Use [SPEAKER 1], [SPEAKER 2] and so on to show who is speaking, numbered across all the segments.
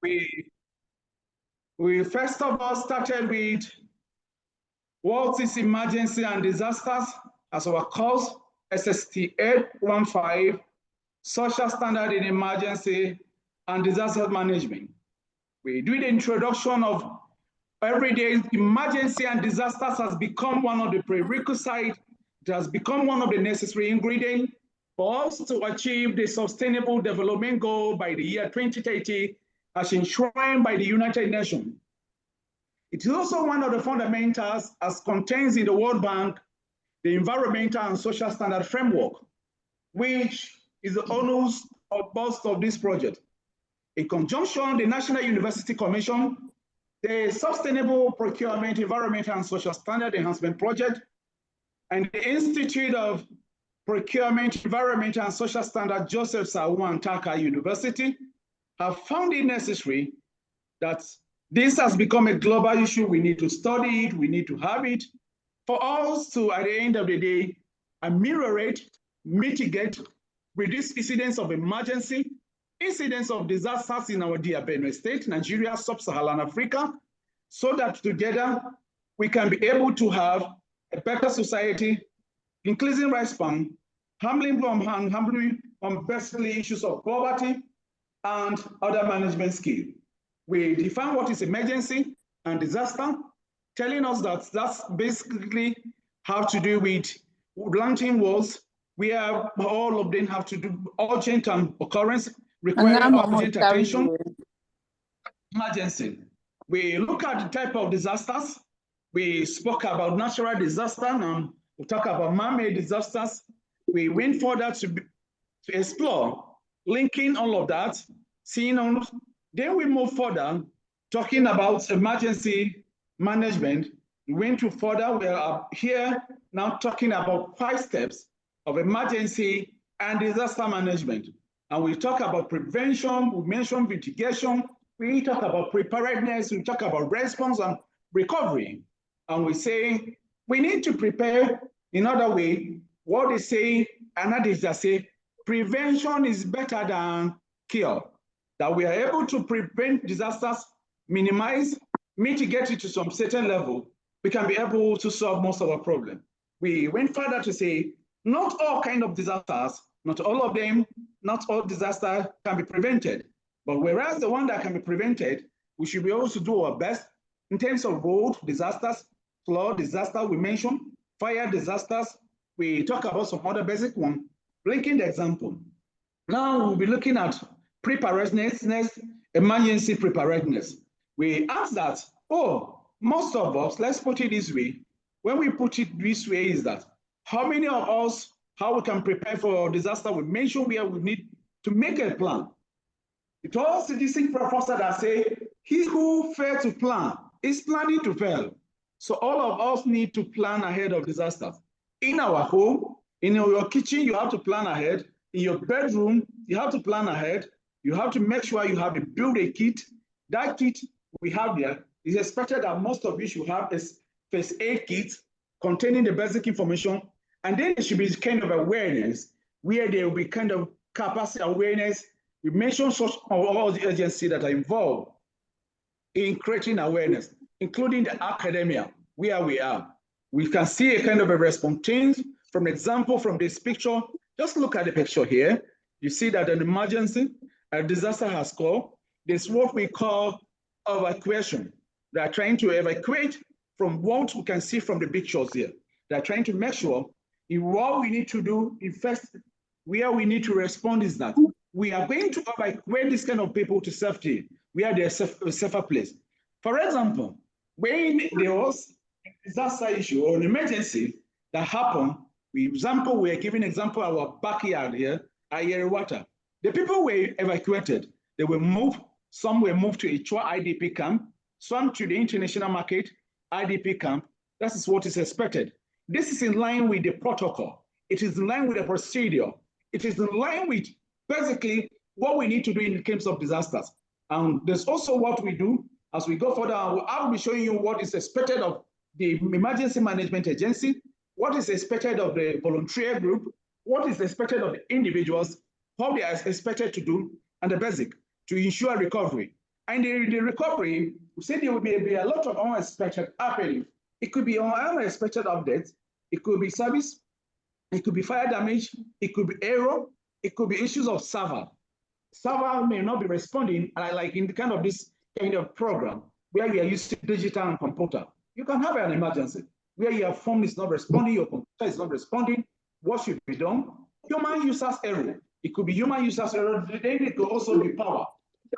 [SPEAKER 1] we first of all started with what is emergency and disasters as our course, SST 815, social standard in emergency and disaster management. We do the introduction of everyday emergency and disasters has become one of the prerequisites. It has become one of the necessary ingredients for us to achieve the Sustainable Development Goal by the year 2030 as enshrined by the United Nations. It is also one of the fundamentals as contained in the World Bank, the Environmental and Social Standard Framework, which is the onus of most of this project. In conjunction, the National University Commission, the Sustainable Procurement, Environmental and Social Standard Enhancement Project, and the Institute of Procurement, Environmental and Social Standard, Joseph Sawan Taka University, have found it necessary that this has become a global issue. We need to study it, we need to have it, for us to, at the end of the day, ameliorate, mitigate, reduce incidents of emergency, incidents of disasters in our dear Benue State, Nigeria, Sub-Saharan Africa, so that together we can be able to have a better society, increasing response, handling basically issues of poverty and other management skills. We define what is emergency and disaster, telling us that that's basically have to do with launching walls. We have all of them have to do urgent occurrence, requiring urgent attention. Emergency. We look at the type of disasters. We spoke about natural disaster, and we talk about man-made disasters. We went further to explore, linking all of that, seeing on. Then we move further, talking about emergency management. We went to further. We are here now talking about 5 steps of emergency and disaster management. And we talk about prevention, we mentioned mitigation, we talk about preparedness, we talk about response and recovery. And we say we need to prepare in other way. What they say, and that is to say, prevention is better than cure. That we are able to prevent disasters, minimize, mitigate it to some certain level, we can be able to solve most of our problems. We went further to say, not all kinds of disasters, not all of them, not all disasters can be prevented. But whereas the one that can be prevented, we should be able to do our best in terms of road disasters, flood disaster we mentioned, fire disasters. We talk about some other basic one, linking the example. Now we'll be looking at preparedness, emergency preparedness. We ask that, most of us, let's put it this way. When we put it this way is that, how many of us, how we can prepare for disaster? We mentioned where we need to make a plan. It was the distinct professor that say, he who fails to plan is planning to fail. So all of us need to plan ahead of disasters. In our home, in your kitchen, you have to plan ahead. In your bedroom, you have to plan ahead. You have to make sure you have a build-a kit. That kit we have there is expected that most of you should have a first aid kit containing the basic information. And then there should be kind of awareness where there will be kind of capacity awareness. We mentioned such all the agencies that are involved in creating awareness, including the academia, where we are. We can see a kind of a response change. From example, from this picture, just look at the picture here. You see that an emergency, a disaster has come. There's what we call evacuation. They are trying to evacuate from what we can see from the pictures here. They're trying to make sure what we need to do, in first, where we need to respond is that we are going to evacuate this kind of people to safety, where there's a safer place. For example, when there was a disaster issue or an emergency that happened, we are giving example of our backyard here, Ayere Water. The people were evacuated. They were moved. Some were moved to Ichwa IDP camp, some to the international market IDP camp. That is what is expected. This is in line with the protocol. It is in line with the procedure. It is in line with basically what we need to do in terms of disasters. And there's also what we do as we go further. I'll be showing you what is expected of the Emergency Management Agency, what is expected of the volunteer group, what is expected of the individuals, how they are expected to do, and the basic to ensure recovery. And the recovery, we say there will be a lot of unexpected happening. It could be unexpected updates. It could be service. It could be fire damage. It could be error. It could be issues of server. Server may not be responding, like in the this kind of program where we are using digital and computer. You can have an emergency where your phone is not responding, your computer is not responding. What should be done? Human users error. It could be human users error. Then it could also be power.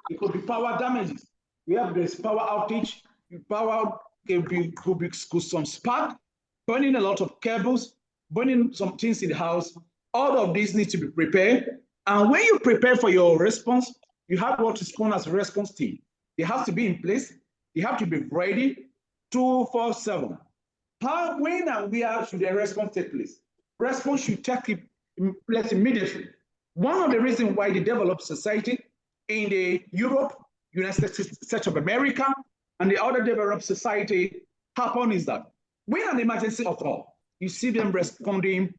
[SPEAKER 1] It could be power damages. We have this power outage. Power could be some spark, burning a lot of cables, burning some things in the house. All of these need to be prepared. And when you prepare for your response, you have what is known as a response team. They have to be in place. They have to be ready 24/7. How, when, and where should a response take place? Response should take place immediately. One of the reasons why the developed society in the Europe, United States of America, and the other developed society happen is that when an emergency occurs, you see them responding,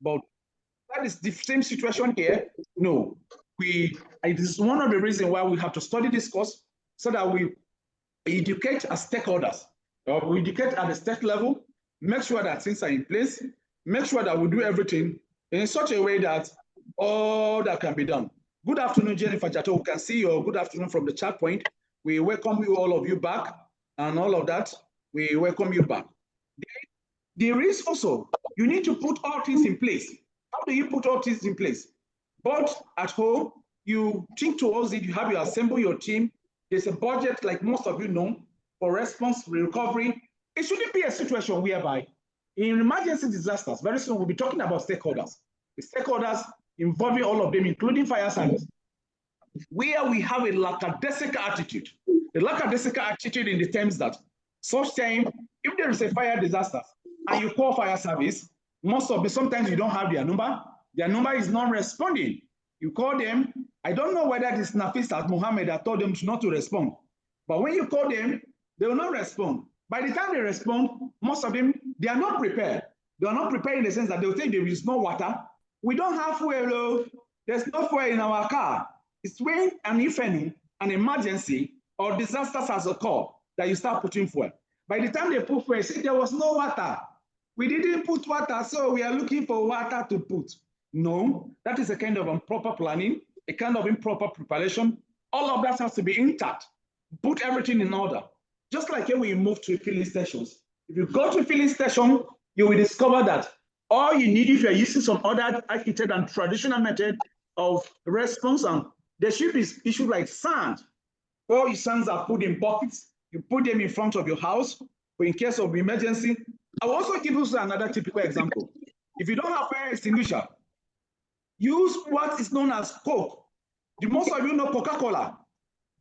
[SPEAKER 1] but that is the same situation here. No, it is one of the reasons why we have to study this course so that we educate as stakeholders. We educate at the state level, make sure that things are in place, make sure that we do everything in such a way that all that can be done. Good afternoon, Jennifer Jato. We can see you. Good afternoon from the chat point. We welcome you, all of you back, and all of that. We welcome you back. There is also, you need to put all things in place. How do you put all things in place? But at home, you think towards it, you assemble your team. There's a budget, like most of you know, for response, recovery. It shouldn't be a situation whereby in emergency disasters, very soon we'll be talking about stakeholders. The stakeholders involving all of them, including fire service, where we have a lackadaisical attitude. The lackadaisical attitude in the terms that such time, if there is a fire disaster and you call fire service, sometimes you don't have their number is not responding. You call them, I don't know whether this Nafisat Mohammed that told them not to respond, but when you call them, they will not respond. By the time they respond, most of them, they are not prepared. They are not prepared in the sense that they will think there is no water. We don't have fuel, there's no fuel in our car. It's when an emergency or disasters has occurred that you start putting fuel. By the time they put fuel, see, there was no water. We didn't put water, so we are looking for water to put. No, that is a kind of improper planning, a kind of improper preparation. All of that has to be intact. Put everything in order. Just like when we move to filling stations. If you go to a filling station, you will discover that all you need, if you're using some other architected and traditional method of response, and there should be issues like sand. All your sands are put in buckets. You put them in front of your house for in case of emergency. I will also give you another typical example. If you don't have fire extinguisher, use what is known as Coke. Most of you know Coca-Cola.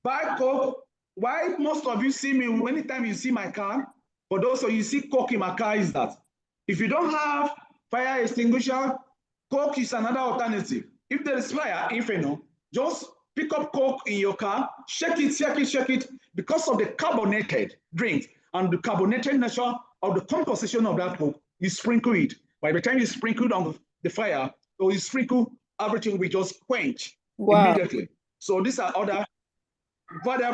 [SPEAKER 1] Buy Coke. Why most of you see me, anytime you see my car, but also you see Coke in my car, is that if you don't have fire extinguisher, Coke is another alternative. If there is fire, just pick up Coke in your car, shake it, because of the carbonated drink and the carbonated nature of the composition of that Coke, you sprinkle it. By the time you sprinkle it on the fire, or you sprinkle, everything will just quench immediately. So these are other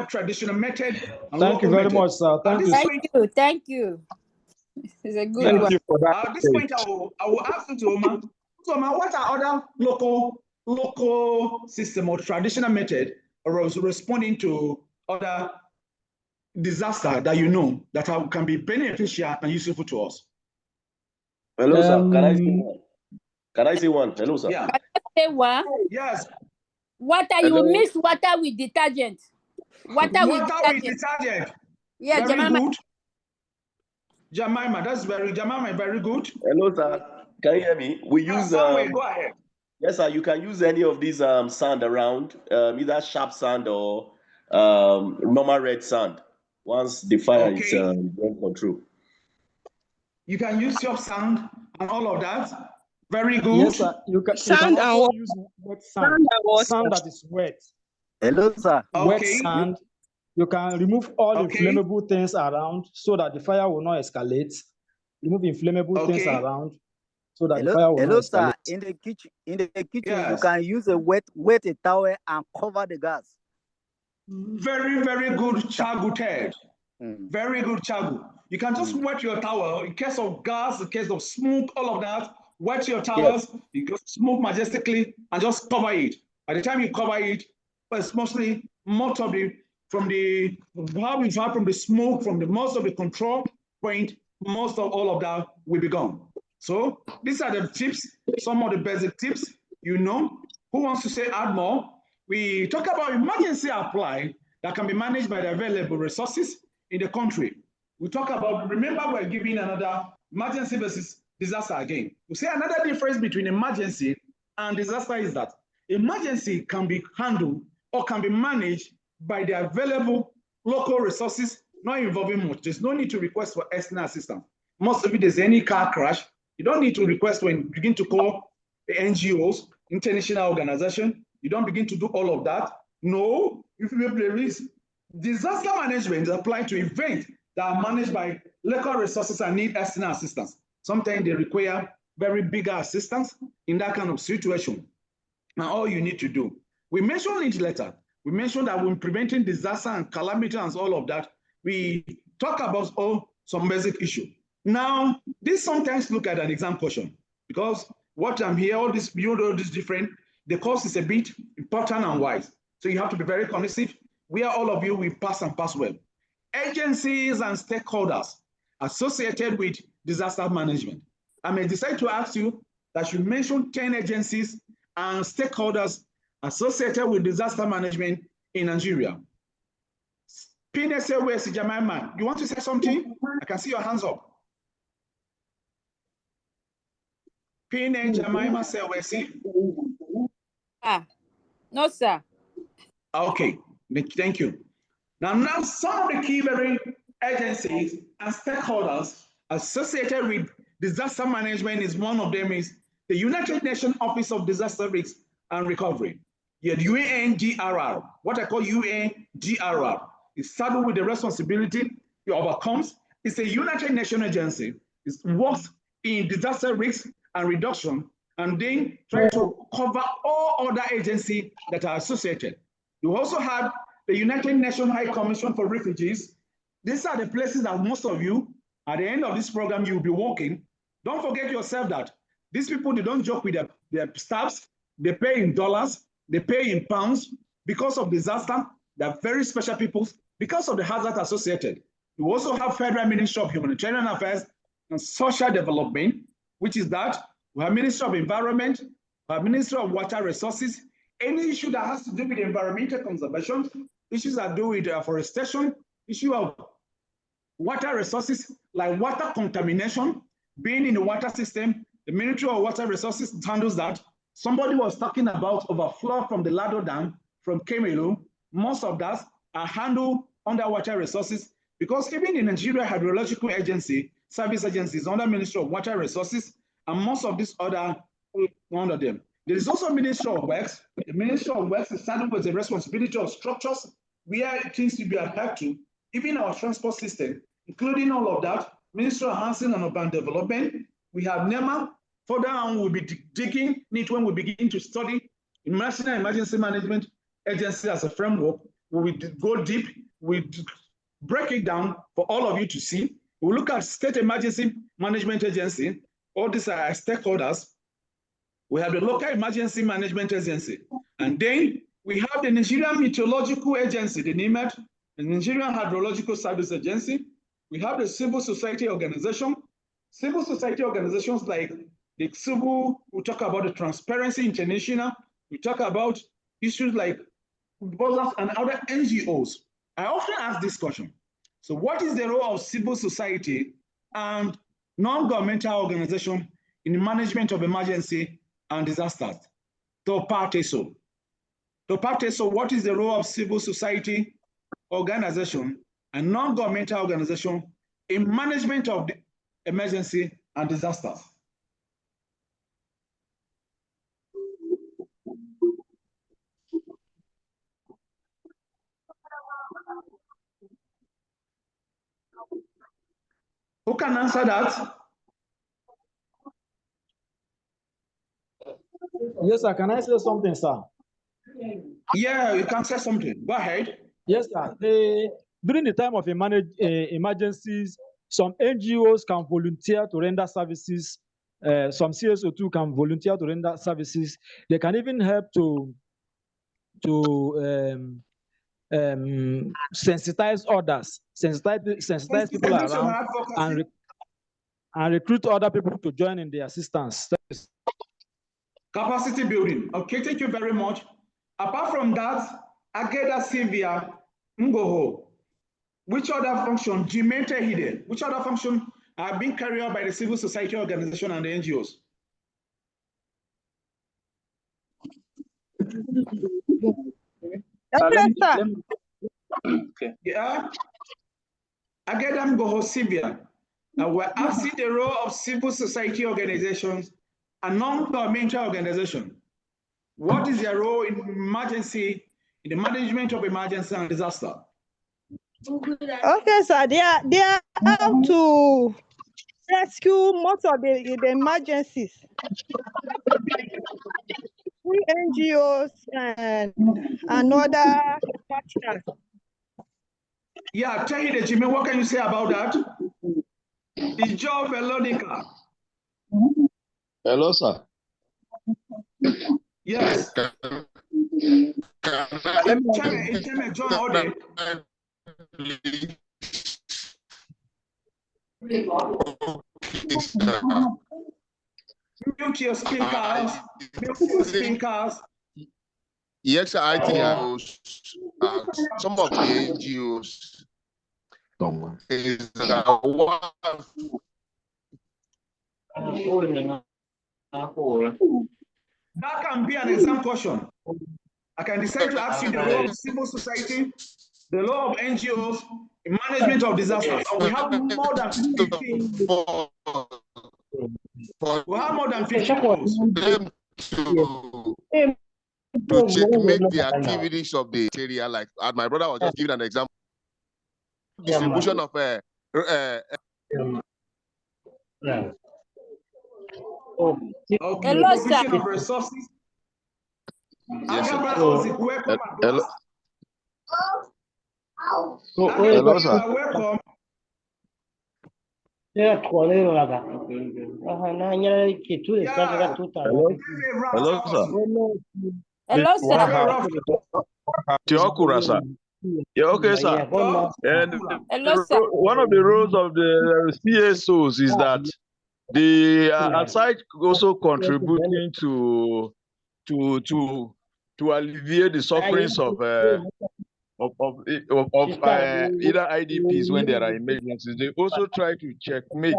[SPEAKER 1] traditional method.
[SPEAKER 2] Thank you very much, sir.
[SPEAKER 3] Thank you. It's a good one.
[SPEAKER 2] You for that.
[SPEAKER 1] At this point, I will ask you to Oma. So, Oma, what are other local system or traditional method or responding to other disaster that you know that can be beneficial and useful to us?
[SPEAKER 4] Hello, sir. Can I say one? Hello, sir.
[SPEAKER 1] Yeah.
[SPEAKER 3] Can I say one?
[SPEAKER 1] Yes.
[SPEAKER 3] Water, you mix water with detergent. Water with
[SPEAKER 1] detergent.
[SPEAKER 3] Yeah,
[SPEAKER 1] very good. Jemima, Jemima, very good.
[SPEAKER 4] Hello, sir. Can you hear me? We use
[SPEAKER 1] go ahead.
[SPEAKER 4] Yes, sir. You can use any of these sand around, either sharp sand or normal red sand. Once the fire is in control.
[SPEAKER 1] You can use your sand and all of that. Very good.
[SPEAKER 2] Yes, sir. You can also use wet sand. Sand that is wet.
[SPEAKER 5] Hello, sir.
[SPEAKER 2] Wet sand. You can remove all inflammable things around so that the fire will not escalate. Remove inflammable things around so that the fire will not escalate.
[SPEAKER 5] Sir. In the kitchen, you can use a wet towel and cover the gas.
[SPEAKER 1] very, very good chagu thread. Very good chagu. You can just wet your towel in case of gas, in case of smoke, all of that. Wet your towels, you can smoke majestically and just cover it. By the time you cover it, it's mostly most of the from the how we've had from the smoke, from the most of the control point, most of all of that will be gone. So these are the tips, some of the basic tips. You know, who wants to say add more? We talk about emergency apply that can be managed by the available resources in the country. We talk about, remember, we're giving another emergency versus disaster again. We say another difference between emergency and disaster is that emergency can be handled or can be managed by the available local resources, not involving much. There's no need to request for external assistance. Most of it, there's any car crash, you don't need to request when you begin to call the NGOs, international organization. You don't begin to do all of that. No, if there is disaster management applied to events that are managed by local resources and need external assistance. Sometimes they require very bigger assistance in that kind of situation. And all you need to do, we mentioned in the letter, we mentioned that when preventing disaster and calamity and all of that, we talk about some basic issue. Now, this sometimes look at an exam question because what I'm here, all this, beyond all this different, the course is a bit important and wise. So you have to be very cognitive. We are all of you, we pass and pass well. Agencies and stakeholders associated with disaster management. I may decide to ask you that you mention 10 agencies and stakeholders associated with disaster management in Nigeria. PNSA West Jemima, you want to say something? I can see your hands up. PNSA Jemima West.
[SPEAKER 3] No, sir.
[SPEAKER 1] Okay, thank you. Now some of the key very agencies and stakeholders associated with disaster management is one of them is the United Nations Office of Disaster Risk and Recovery. Yeah, the UNGRR, what I call UNGRR, is saddled with the responsibility it overcomes. It's a United Nations agency. It works in disaster risk and reduction, and then try to cover all other agencies that are associated. You also have the United Nations High Commission for Refugees. These are the places that most of you, at the end of this program, you'll be working. Don't forget yourself that these people, they don't joke with their staffs. They pay in dollars, they pay in pounds. Because of disaster, they're very special people because of the hazard associated. You also have Federal Ministry of Humanitarian Affairs and Social Development, which is that we have Ministry of Environment, we have Ministry of Water Resources. Any issue that has to do with environmental conservation, issues that do with afforestation, issue of water resources like water contamination, being in the water system, the Ministry of Water Resources handles that. Somebody was talking about overflow from the Lado Dam, from Kemelu. Most of that are handled under water resources because even in Nigeria, Hydrological Agency, service agencies under Ministry of Water Resources, and most of these other under them. There is also Ministry of Works. The Ministry of Works is saddled with the responsibility of structures where things to be adhered to, even our transport system, including all of that. Ministry of Housing and Urban Development. We have NEMA. Further on, we'll be digging it when we begin to study National Emergency Management Agency as a framework. We will go deep. We break it down for all of you to see. We'll look at State Emergency Management Agency. All these are stakeholders. We have the Local Emergency Management Agency. And then we have the Nigerian Meteorological Agency, the NIMET, the Nigerian Hydrological Service Agency. We have the civil society organization. Civil society organizations like the civil, we talk about the Transparency International. We talk about issues like BOSAS and other NGOs. I often ask this question. So what is the role of civil society and non-governmental organization in the management of emergency and disasters? So what is the role of civil society organization and non-governmental organization in management of the emergency and disasters? Who can answer that?
[SPEAKER 2] Yes, sir. Can I say something, sir?
[SPEAKER 1] Yeah, you can say something. Go ahead.
[SPEAKER 2] Yes, sir. During the time of emergencies, some NGOs can volunteer to render services. Some CSO2 can volunteer to render services. They can even help to sensitize others, sensitize people around, and recruit other people to join in the assistance.
[SPEAKER 1] Capacity building. Okay, thank you very much. Apart from that, Ageda Sylvia Ngoho, which other function, Jimente Hide, which other function are being carried out by the civil society organization and the NGOs?
[SPEAKER 5] Okay.
[SPEAKER 1] Yeah. Ageda Ngoho Sylvia. Now we're asking the role of civil society organizations and non-governmental organizations. What is their role in emergency, in the management of emergency and disaster?
[SPEAKER 6] Okay, sir. They are out to rescue most of the emergencies. We NGOs and other partners.
[SPEAKER 1] Yeah, tell you, Jimmy, what can you say about that? Is Joe Velonica?
[SPEAKER 7] Hello, sir.
[SPEAKER 1] Yes. John Ode. Mute your speakers. Mute your speakers.
[SPEAKER 7] Yes, I think some of the NGOs is
[SPEAKER 1] that can be an exam question. I can decide to ask you the role of civil society, the role of NGOs in management of disasters. And we have more than 15. We have more than 50 calls.
[SPEAKER 7] To checkmate the activities of the area, like my brother was just giving an example. Distribution of
[SPEAKER 3] Hello, sir.
[SPEAKER 1] Of resources.
[SPEAKER 7] Yes, sir.
[SPEAKER 1] Welcome.
[SPEAKER 7] Hello, sir.
[SPEAKER 1] Welcome.
[SPEAKER 7] Hello, sir.
[SPEAKER 3] Hello, sir.
[SPEAKER 7] Tiokura, sir. Yeah, okay, sir. And
[SPEAKER 3] Hello, sir.
[SPEAKER 7] one of the roles of the CSOs is that they are aside also contributing to alleviate the sufferings of either IDPs when there are emergencies. They also try to checkmate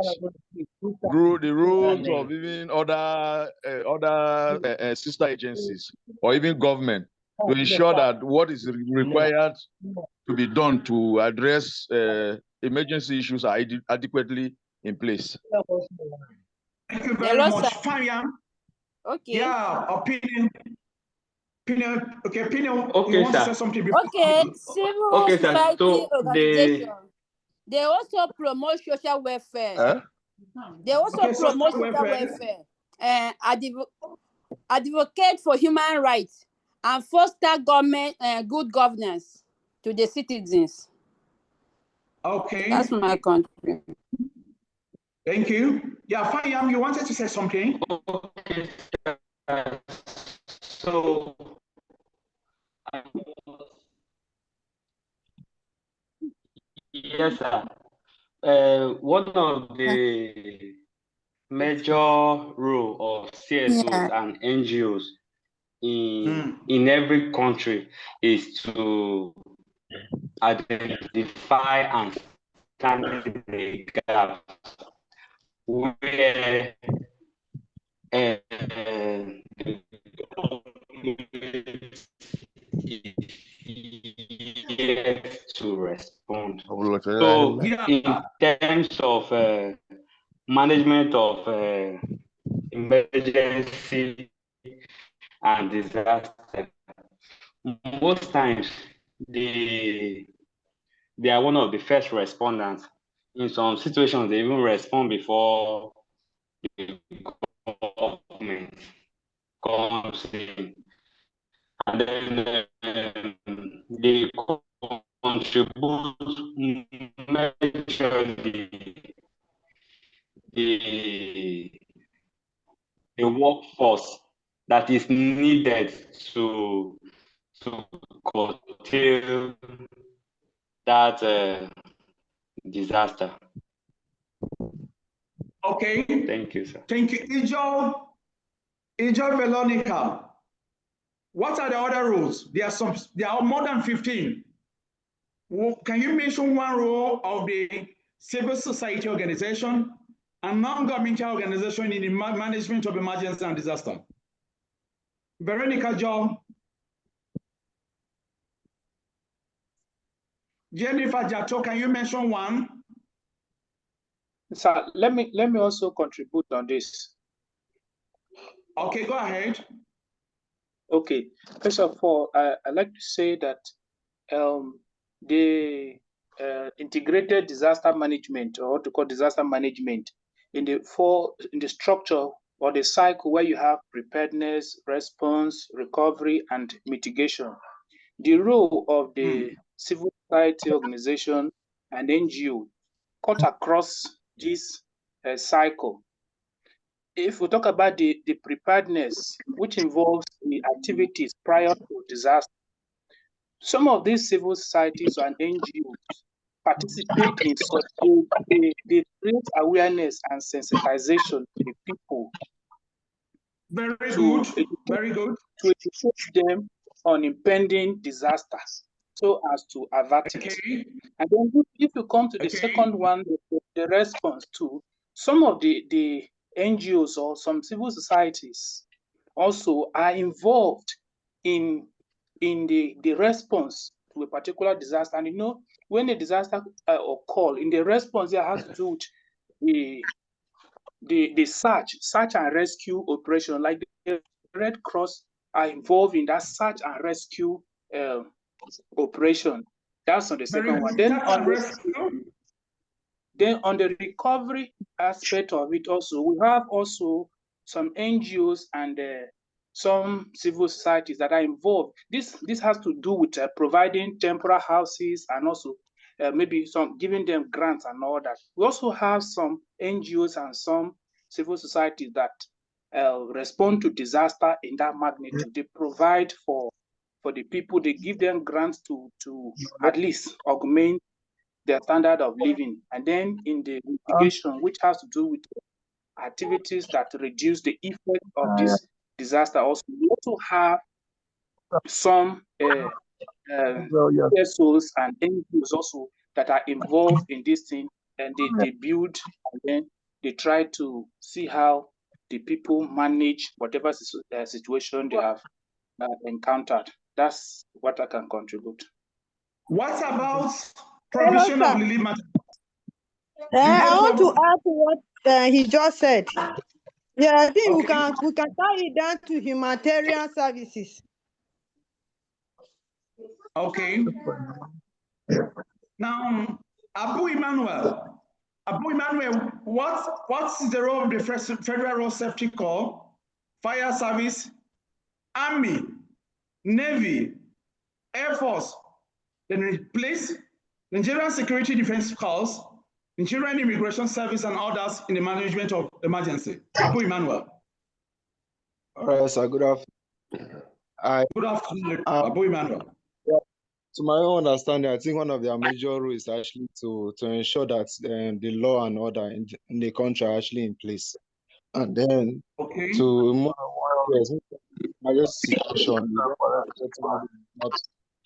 [SPEAKER 7] the roles of even other sister agencies or even government to ensure that what is required to be done to address emergency issues are adequately in place.
[SPEAKER 1] Thank you very much, Fariam.
[SPEAKER 3] Okay.
[SPEAKER 1] Yeah, opinion. Okay, opinion.
[SPEAKER 5] Okay,
[SPEAKER 1] you want
[SPEAKER 5] sir.
[SPEAKER 1] to say something before?
[SPEAKER 3] Okay, civil society organization. They also promote social welfare.
[SPEAKER 7] Huh?
[SPEAKER 3] They also promote social welfare and advocate for human rights and foster government good governance to the citizens.
[SPEAKER 1] Okay.
[SPEAKER 3] That's my country.
[SPEAKER 1] Thank you. Yeah, Fayam, you wanted to say something?
[SPEAKER 5] Okay. So, yes, sir. One of the major role of CSOs and NGOs in every country is to identify and stand the gap where to respond. So, in terms of management of emergency and disaster, most times they are one of the first responders. In some situations, they even respond before the government comes in. And then they contribute majorly the workforce that is needed to curtail that disaster.
[SPEAKER 1] Okay.
[SPEAKER 5] Thank you, sir.
[SPEAKER 1] Thank you. Ijo Veronica, what are the other roles? There are more than 15. Can you mention one role of the civil society organization and non-governmental organization in the management of emergency and disaster? Veronica John. Jennifer Jato, can you mention one?
[SPEAKER 8] Sir, let me also contribute on this.
[SPEAKER 1] Okay, go ahead.
[SPEAKER 8] Okay, first of all, I'd like to say that the integrated disaster management, or what to call disaster management, in the structure or the cycle where you have preparedness, response, recovery, and mitigation. The role of the civil society organization and NGO cut across this cycle. If we talk about the preparedness, which involves the activities prior to disaster, some of these civil societies and NGOs participate in such they create awareness and sensitization to the people.
[SPEAKER 1] Very good. Very good.
[SPEAKER 8] To educate them on impending disaster so as to avert it. And then if you come to the second one, the response to some of the NGOs or some civil societies also are involved in the response to a particular disaster. And you know, when a disaster occurs, in the response, there has to do with the search and rescue operation. Like the Red Cross are involved in that search and rescue operation. That's on the second one. Then on the recovery aspect of it also, we have also some NGOs and some civil societies that are involved. This has to do with providing temporary houses and also maybe some giving them grants and all that. We also have some NGOs and some civil societies that respond to disaster in that magnitude. They provide for the people, they give them grants to at least augment their standard of living. And then in the mitigation, which has to do with activities that reduce the effect of this disaster, also we also have some vessels and NGOs also that are involved in this thing, and they build and then they try to see how the people manage whatever situation they have encountered. That's what I can contribute.
[SPEAKER 1] What about provision of relief materials?
[SPEAKER 6] I want to add to what he just said. Yeah, I think we can tie it down to humanitarian services.
[SPEAKER 1] Okay. Now, Abu Emmanuel, what's the role of the Federal Road Safety Corps, Fire Service, Army, Navy, Air Force, then police, Nigerian Security Defense Corps, Nigerian Immigration Service, and others in the management of emergency? Abu Emmanuel.
[SPEAKER 9] All right, sir. Good afternoon.
[SPEAKER 1] Good afternoon, Abu Emmanuel.
[SPEAKER 9] Yeah, to my own understanding, I think one of their major roles is actually to ensure that the law and order in the country are actually in place, and then to situation,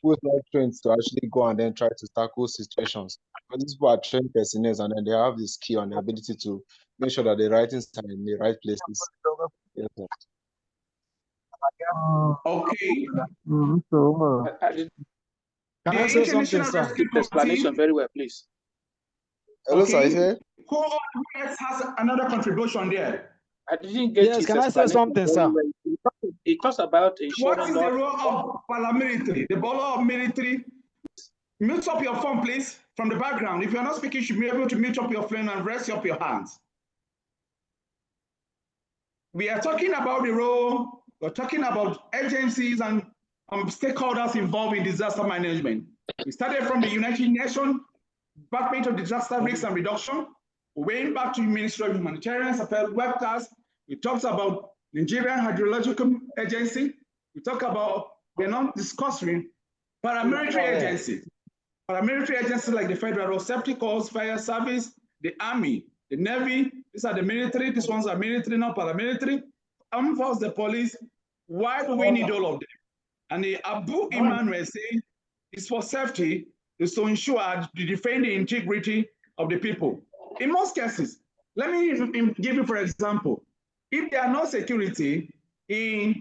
[SPEAKER 9] who is not trained to actually go and then try to tackle situations. But these people are trained personnel, and then they have the skill and the ability to make sure that the right things are in the right places. Yes, sir.
[SPEAKER 1] Okay.
[SPEAKER 2] Can I say something, sir?
[SPEAKER 8] Explanation very well, please.
[SPEAKER 9] Hello, sir.
[SPEAKER 1] Who else has another contribution there?
[SPEAKER 8] I didn't get
[SPEAKER 2] Yes, can I say something, sir?
[SPEAKER 8] It talks about ensuring.
[SPEAKER 1] What is the role of paramilitary? The role of military. Mute up your phone, please, from the background. If you're not speaking, you should be able to mute up your phone and rest up your hands. We are talking about the role, we're talking about agencies and stakeholders involved in disaster management. We started from the United Nations, Department of Disaster Risk and Reduction, went back to the Ministry of Humanitarian Affairs webcast. We talked about Nigerian Hydrological Agency. We talked about the non-discussing paramilitary agencies. Paramilitary agencies like the Federal Road Safety Corps, Fire Service, the Army, the Navy. These are the military. These ones are military, not paramilitary. Armed Force, the police. Why do we need all of them? And the Abu Emmanuel saying it's for safety, is to ensure to defend the integrity of the people. In most cases, let me give you, for example, if there are no security in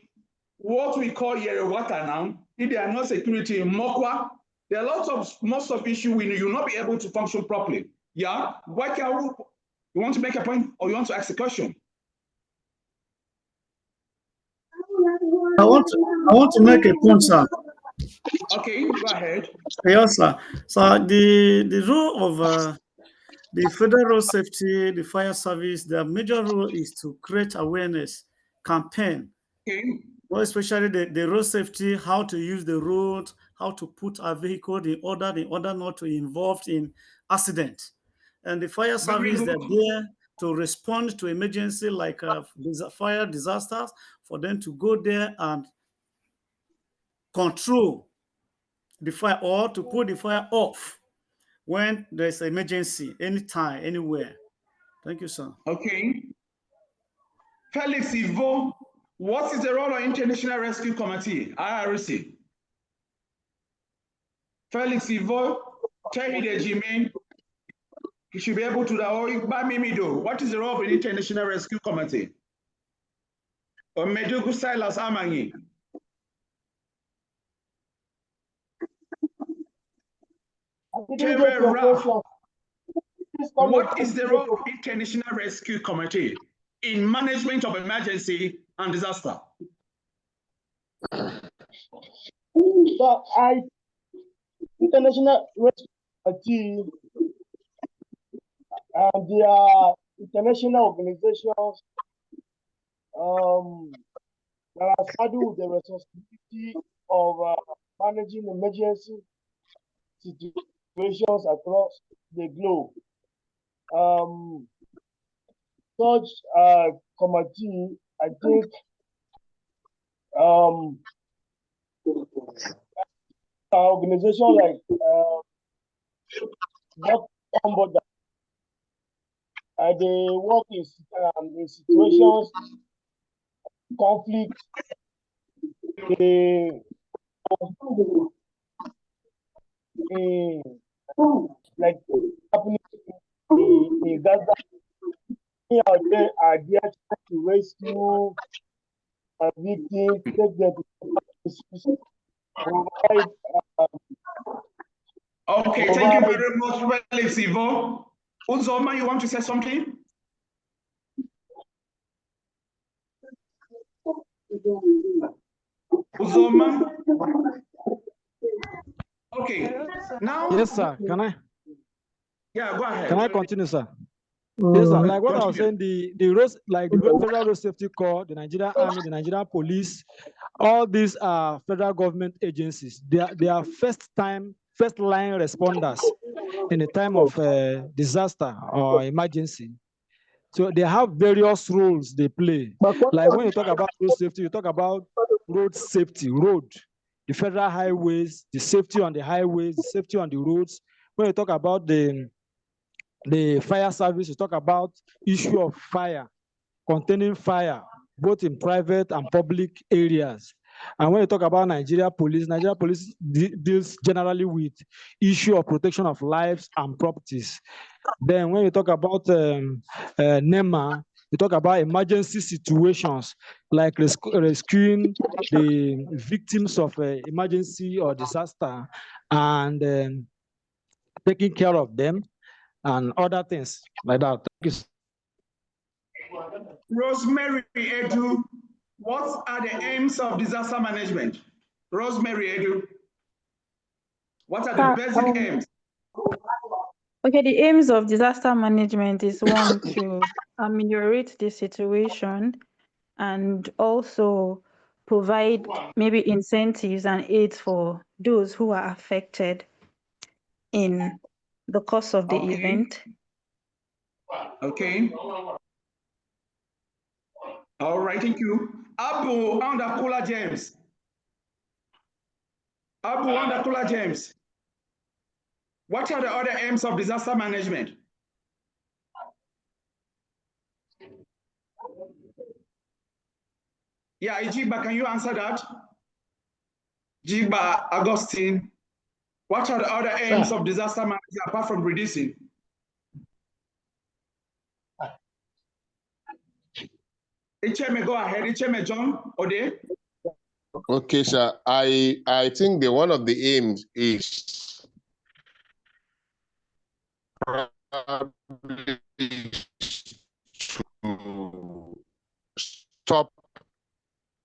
[SPEAKER 1] what we call Yerewata now, if there are no security in Mokwa, there are most of issues you will not be able to function properly. Yeah, why can we, you want to make a point or you want to ask a question?
[SPEAKER 10] I want to make a point, sir.
[SPEAKER 1] Okay, go ahead.
[SPEAKER 10] Yes, sir. So the role of the Federal Road Safety, the fire service, their major role is to create awareness campaign.
[SPEAKER 1] Okay.
[SPEAKER 10] Well, especially the road safety, how to use the road, how to put a vehicle in order not to be involved in accident. And the fire service, they're there to respond to emergency like fire disasters, for them to go there and control the fire or to put the fire off when there's an emergency, anytime, anywhere. Thank you, sir.
[SPEAKER 1] Okay. Felix Ivo, what is the role of International Rescue Committee, IRC? Felix Ivo, Tehide Jimin, he should be able to do. What is the role of the International Rescue Committee? Omedugu Silas Amangi. What is the role of International Rescue Committee in management of emergency and disaster?
[SPEAKER 11] International Rescue Committee, they are international organizations that are saddled with the responsibility of managing emergency situations across the globe. Such committee, I think, organization like they work in situations, conflict, like happening in Gaza. They are there to rescue victims, take them to provide.
[SPEAKER 1] Okay, thank you very much, Felix Ivo. Uzoma, you want to say something? Uzoma? Okay, now.
[SPEAKER 2] Yes, sir. Can I?
[SPEAKER 1] Yeah, go ahead.
[SPEAKER 2] Can I continue, sir? Yes, sir. Like what I was saying, the roads, like the Federal Road Safety Corps, the Nigerian Army, the Nigerian Police, all these are federal government agencies. They are first line responders in the time of disaster or emergency. So they have various roles they play. Like when you talk about road safety, you talk about road safety, the federal highways, the safety on the highways, the safety on the roads. When you talk about the fire service, you talk about issue of fire, containing fire, both in private and public areas. And when you talk about Nigeria Police deals generally with issue of protection of lives and properties. Then when you talk about NEMA, you talk about emergency situations like rescuing the victims of emergency or disaster and taking care of them and other things like that. Thank you.
[SPEAKER 1] Rosemary Edu, what are the aims of disaster management? Rosemary Edu, what are the basic aims?
[SPEAKER 12] Okay, the aims of disaster management is one, to ameliorate the situation and also provide maybe incentives and aids for those who are affected in the course of the event.
[SPEAKER 1] Okay. All right, thank you. Abu Andakula James. Abu Andakula James. What are the other aims of disaster management? Yeah, Ijiba, can you answer that? Jiba Augustine, what are the other aims of disaster management apart from reducing? Icheme, go ahead. Icheme, John, Ode.
[SPEAKER 13] Okay, sir. I think one of the aims is probably to stop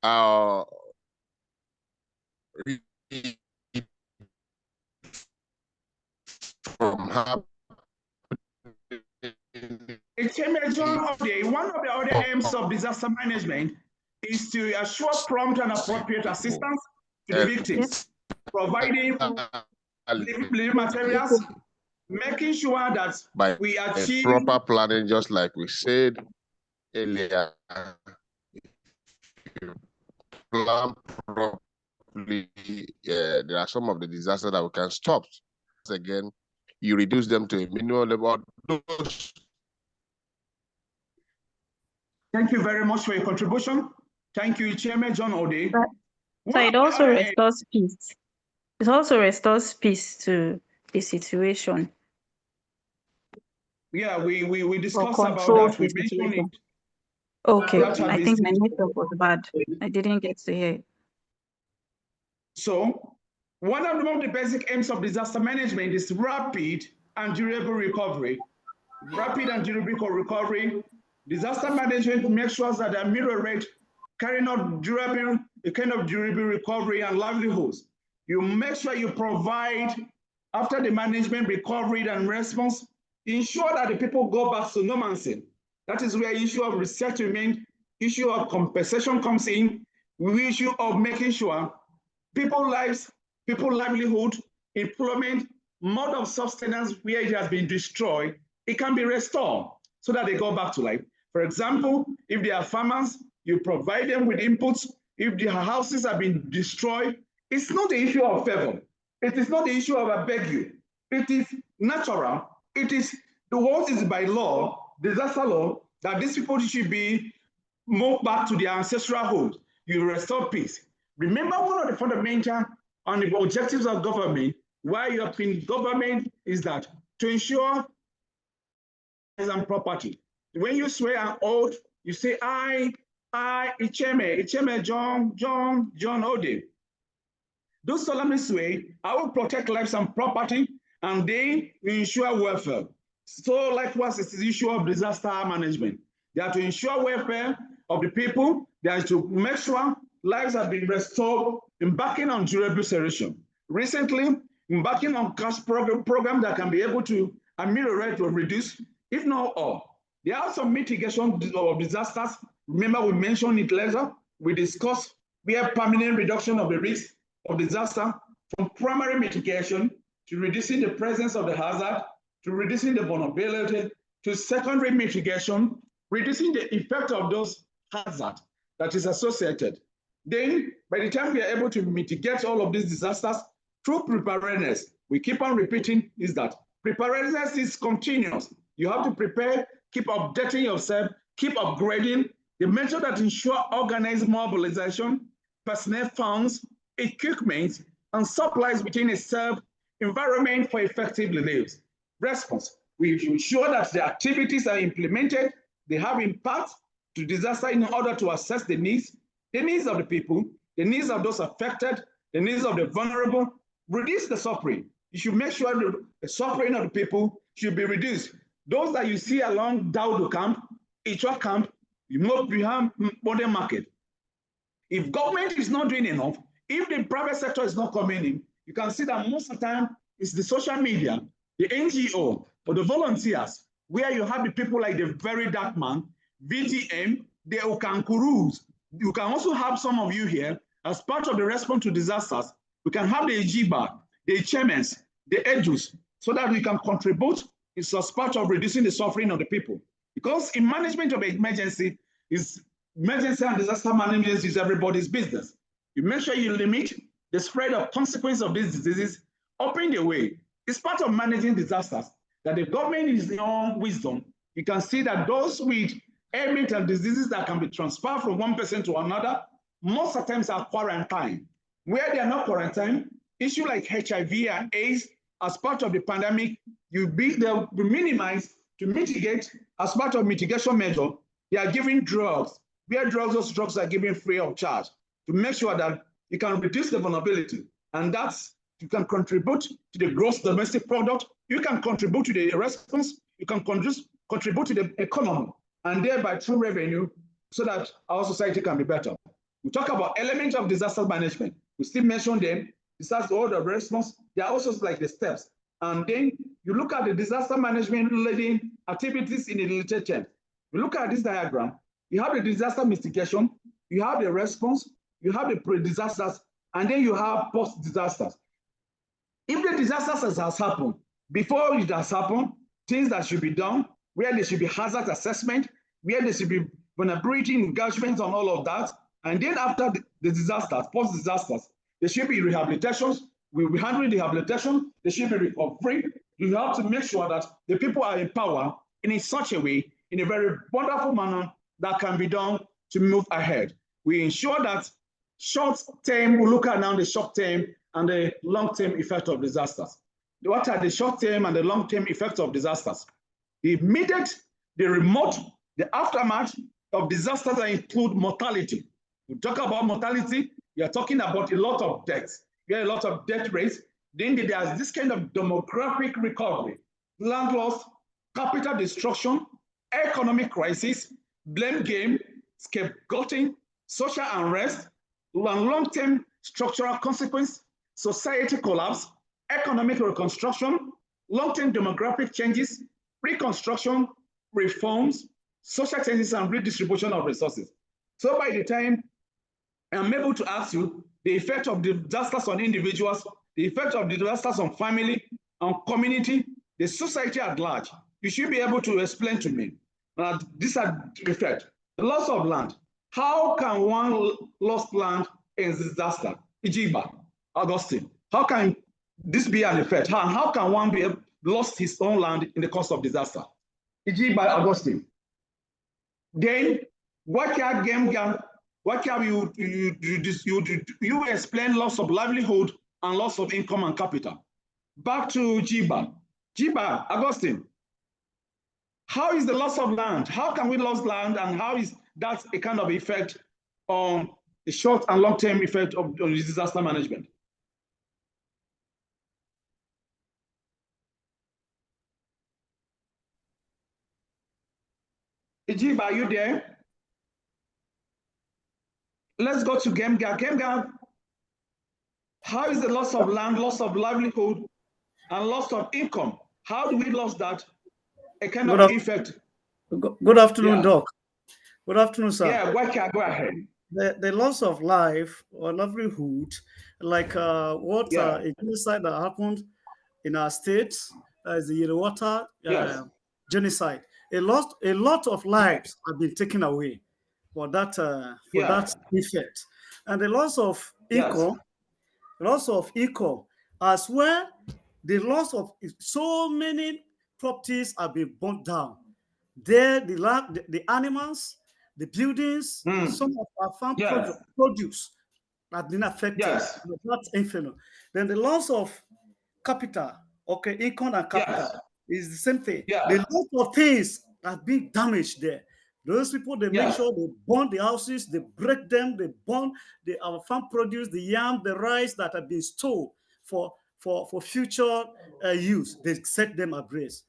[SPEAKER 13] our from happening.
[SPEAKER 1] John, one of the other aims of disaster management is to assure prompt and appropriate assistance to the victims, providing living materials, making sure that we achieve
[SPEAKER 13] proper planning, just like we said earlier. Plan properly, there are some of the disasters that we can stop. Again, you reduce them to a minimum level.
[SPEAKER 1] Thank you very much for your contribution. Thank you, Chairman John Ode.
[SPEAKER 12] So it also restores peace. It also restores peace to the situation.
[SPEAKER 1] Yeah, we discussed about that. We mentioned it.
[SPEAKER 12] Okay, I think my network was bad. I didn't get to hear it.
[SPEAKER 1] So, one of the basic aims of disaster management is rapid and durable recovery. Rapid and durable recovery. Disaster management makes sure that the mirror carrying out a kind of durable recovery and livelihoods. You make sure you provide, after the management, recovery and response, ensure that the people go back to normalcy. That is where issue of resettlement, issue of compensation comes in, issue of making sure people's lives, people's livelihood, employment, mode of sustenance where it has been destroyed, it can be restored so that they go back to life. For example, if they are farmers, you provide them with inputs. If their houses have been destroyed, it's not the issue of favor. It is not the issue of I beg you. It is natural. It is the what is by law, disaster law, that these people should be moved back to their ancestral homes. You restore peace. Remember, one of the fundamental and the objectives of government, why you are in government, is that to ensure and property. When you swear an oath, you say, I, Icheme, John Ode. Those solemnly swear, I will protect lives and property, and they ensure welfare. So likewise, it's the issue of disaster management. They are to ensure welfare of the people. They are to make sure lives have been restored, embarking on durable solution. Recently, embarking on cash program that can be able to ameliorate or reduce, if not all. There are some mitigation of disasters. Remember, we mentioned it later. We discussed we have permanent reduction of the risk of disaster, from primary mitigation to reducing the presence of the hazard, to reducing the vulnerability, to secondary mitigation, reducing the effect of those hazards that is associated. Then, by the time we are able to mitigate all of these disasters through preparedness, we keep on repeating is that preparedness is continuous. You have to prepare, keep updating yourself, keep upgrading. The measure that ensure organized mobilization, personnel funds, equipment, and supplies within a safe environment for effective relief. Response, we ensure that the activities are implemented, they have impact to disaster in order to assess the needs of the people, the needs of those affected, the needs of the vulnerable, reduce the suffering. You should make sure the suffering of the people should be reduced. Those that you see along Daudu camp, Ichwa camp, you move behind modern market. If government is not doing enough, if the private sector is not coming in, you can see that most of the time it's the social media, the NGO, or the volunteers, where you have the people like the Very Dark Man, VTM, the Okankurus. You can also have some of you here as part of the response to disasters. We can have the Ejiba, the Chemens, the Edus, so that we can contribute in part of reducing the suffering of the people. Because in management of emergency and disaster management is everybody's business. You make sure you limit the spread of consequences of these diseases, open the way. It's part of managing disasters that the government is in own wisdom. You can see that those with ailments and diseases that can be transferred from one person to another, most of the times are quarantined. Where they are not quarantined, issues like HIV and AIDS, as part of the pandemic, they'll be minimized to mitigate. As part of mitigation measure, they are giving drugs. Where those drugs are given free of charge to make sure that you can reduce the vulnerability. And that's, you can contribute to the gross domestic product, you can contribute to the response, you can contribute to the economy, and thereby through revenue, so that our society can be better. We talk about elements of disaster management. We still mention them. Besides the order of response, they are also like the steps. And then you look at the disaster management leading activities in the literature. You look at this diagram, you have the disaster mitigation, you have the response, you have the pre-disasters, and then you have post-disasters. If the disasters has happened, before it has happened, things that should be done, where there should be hazard assessment, where there should be vulnerability engagement on all of that, and then after the disasters, post-disasters, there should be rehabilitations. We will handle rehabilitation. There should be recovery. You have to make sure that the people are empowered in such a way, in a very wonderful manner that can be done to move ahead. We ensure that short term, we look at now the short term and the long-term effect of disasters. What are the short term and the long-term effects of disasters? The immediate, the remote, the aftermath of disasters that include mortality. We talk about mortality, you're talking about a lot of deaths. You have a lot of death rates. Then there's this kind of demographic recovery, land loss, capital destruction, economic crisis, blame game, scapegoating, social unrest, long-term structural consequence, society collapse, economic reconstruction, long-term demographic changes, reconstruction, reforms, social changes, and redistribution of resources. So by the time I'm able to ask you the effect of disasters on individuals, the effect of disasters on family, on community, the society at large, you should be able to explain to me that these are effect. The loss of land. How can one lost land in disaster? Ijiba, Augustine. How can this be an effect? How can one be lost his own land in the course of disaster? Ijiba, Augustine. Then what can you explain loss of livelihood and loss of income and capital? Back to Jiba. Jiba, Augustine. How is the loss of land? How can we lose land, and how is that a kind of effect on the short and long-term effect of disaster management? Ejib, are you there? Let's go to Gemga. Gemga, how is the loss of land, loss of livelihood, and loss of income? How do we lose that? A kind of effect.
[SPEAKER 10] Good afternoon, Doc. Good afternoon, sir.
[SPEAKER 1] Yeah, go ahead.
[SPEAKER 10] The loss of life or livelihood, like what a genocide that happened in our states, as the Yellowater genocide. A lot of lives have been taken away for that that effect, and the loss of income, as well. The loss of so many properties have been burnt down. There, the land, the animals, the buildings, some of our farm produce have been affected. That's infinite. Then the loss of capital, income and capital is the same thing. The lot of things have been damaged there. Those people, they make sure they burn the houses, they break them, they burn our farm produce, the yam, the rice that have been stored for future use. They set them ablaze.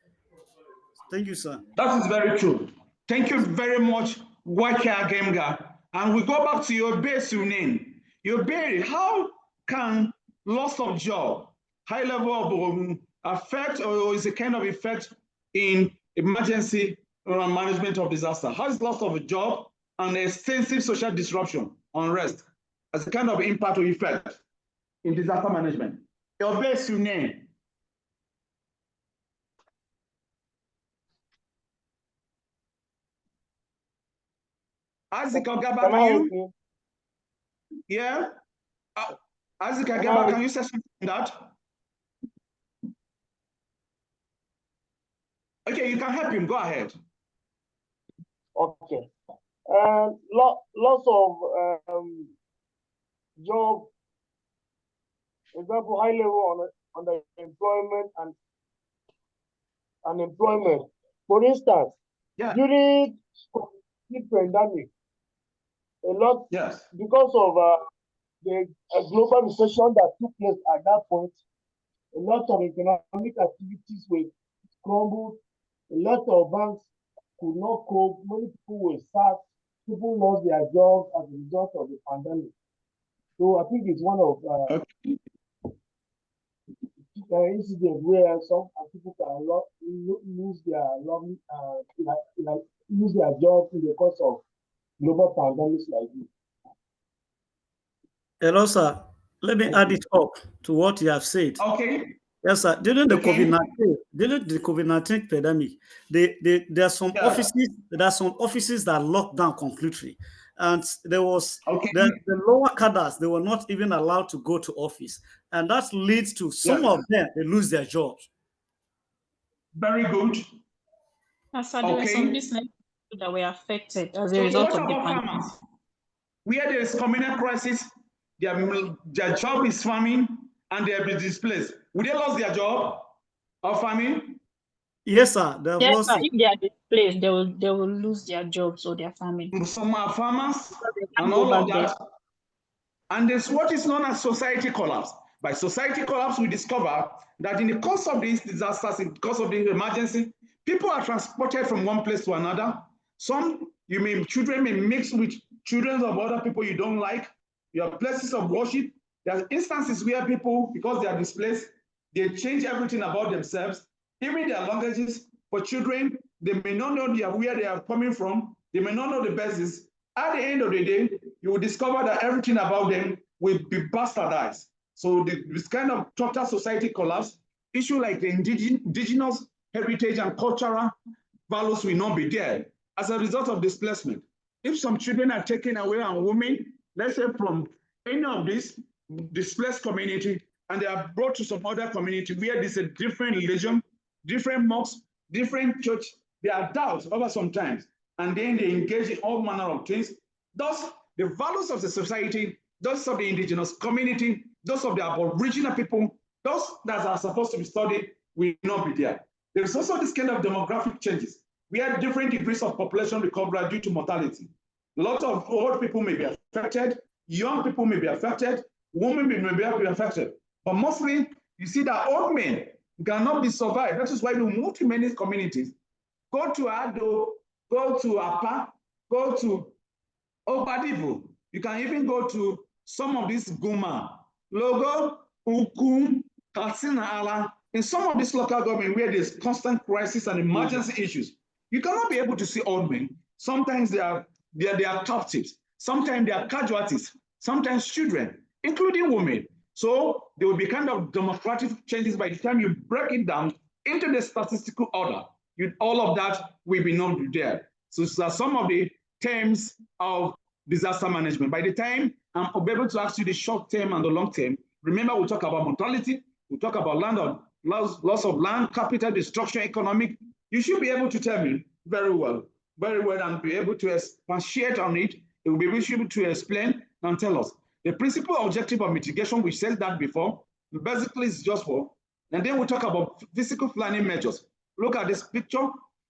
[SPEAKER 10] Thank you, sir.
[SPEAKER 1] That is very true. Thank you very much, Wakia Gemga. And we go back to your base name. Your base, how can loss of job, high level of affect, or is a kind of effect in emergency management of disaster? How is loss of a job and extensive social disruption, unrest, as a kind of impact or effect in disaster management? Your base name. Isaac Ogaba, can you? Yeah. Isaac Ogaba, can you say something on that? Okay, you can help him. Go ahead.
[SPEAKER 11] Okay. Lots of job, example, high level on the employment and unemployment. For instance, during the pandemic, a lot, because of the global recession that took place at that point, a lot of economic activities were crumbled. A lot of banks could not cope. Many people were sacked. People lost their jobs as a result of the pandemic. So I think it's one of incidents where some people can lose their lose their jobs in the course of global pandemics like this.
[SPEAKER 10] Hello, sir. Let me add it up to what you have said.
[SPEAKER 1] Okay.
[SPEAKER 10] Yes, sir. During the COVID-19 pandemic, there are some offices. There are some offices that locked down completely, and there was the lower cadres. They were not even allowed to go to office, and that leads to some of them they lose their jobs.
[SPEAKER 1] Very good.
[SPEAKER 12] There were some businesses that were affected as a result of the pandemic.
[SPEAKER 1] Where there is communal crisis, their job is farming and they have been displaced. Would they lose their job or farming?
[SPEAKER 10] Yes, sir.
[SPEAKER 12] Yes, sir. If they are displaced, they will lose their jobs or their family.
[SPEAKER 1] Some are farmers and all of that. And there's what is known as society collapse. By society collapse, we discover that in the course of these disasters, in the course of the emergency, people are transported from one place to another. Children may mix with children of other people you don't like. You have places of worship. There are instances where people, because they are displaced, they change everything about themselves, even their languages. For children, they may not know where they are coming from. They may not know the basis. At the end of the day, you will discover that everything about them will be bastardized. So this kind of total society collapse, issue like the indigenous heritage and cultural values will not be there as a result of displacement. If some children are taken away and women, let's say from any of this displaced community, and they are brought to some other community where there's a different religion, different mosques, different church, they are doubts over sometimes, and then they engage in all manner of things. Thus, the values of the society, those of the indigenous community, those of the aboriginal people, those that are supposed to be studied will not be there. There is also this kind of demographic changes. We have different degrees of population recovery due to mortality. A lot of old people may be affected, young people may be affected, women may be affected. But mostly, you see that old men cannot be survived. That is why we move to many communities. Go to Ado, go to Apa, go to Obadivo. You can even go to some of these Guma, Logo, Ukum, Katsina Ala. In some of these local government where there's constant crisis and emergency issues, you cannot be able to see old men. Sometimes they are captives. Sometimes they are casualties. Sometimes children, including women. So there will be kind of democratic changes by the time you break it down into the statistical order. All of that will be not there. So some of the terms of disaster management. By the time I'm able to ask you the short term and the long term, remember we talk about mortality, we talk about loss of land, capital destruction, economic. You should be able to tell me very well, and be able to expatiate on it. It will be able to explain and tell us. The principal objective of mitigation, we said that before, basically is just for, and then we talk about physical planning measures. Look at this picture.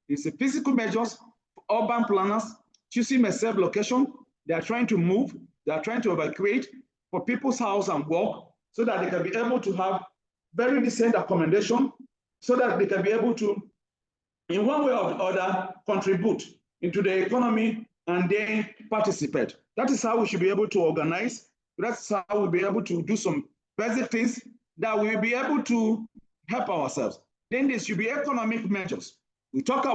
[SPEAKER 1] It's a physical measures for urban planners choosing a safe location. They are trying to move. They are trying to evacuate for people's house and work so that they can be able to have very decent accommodation so that they can be able to, in one way or the other, contribute into the economy and then participate. That is how we should be able to organize. That's how we'll be able to do some basic things that we'll be able to help ourselves. Then there should be economic measures. We talk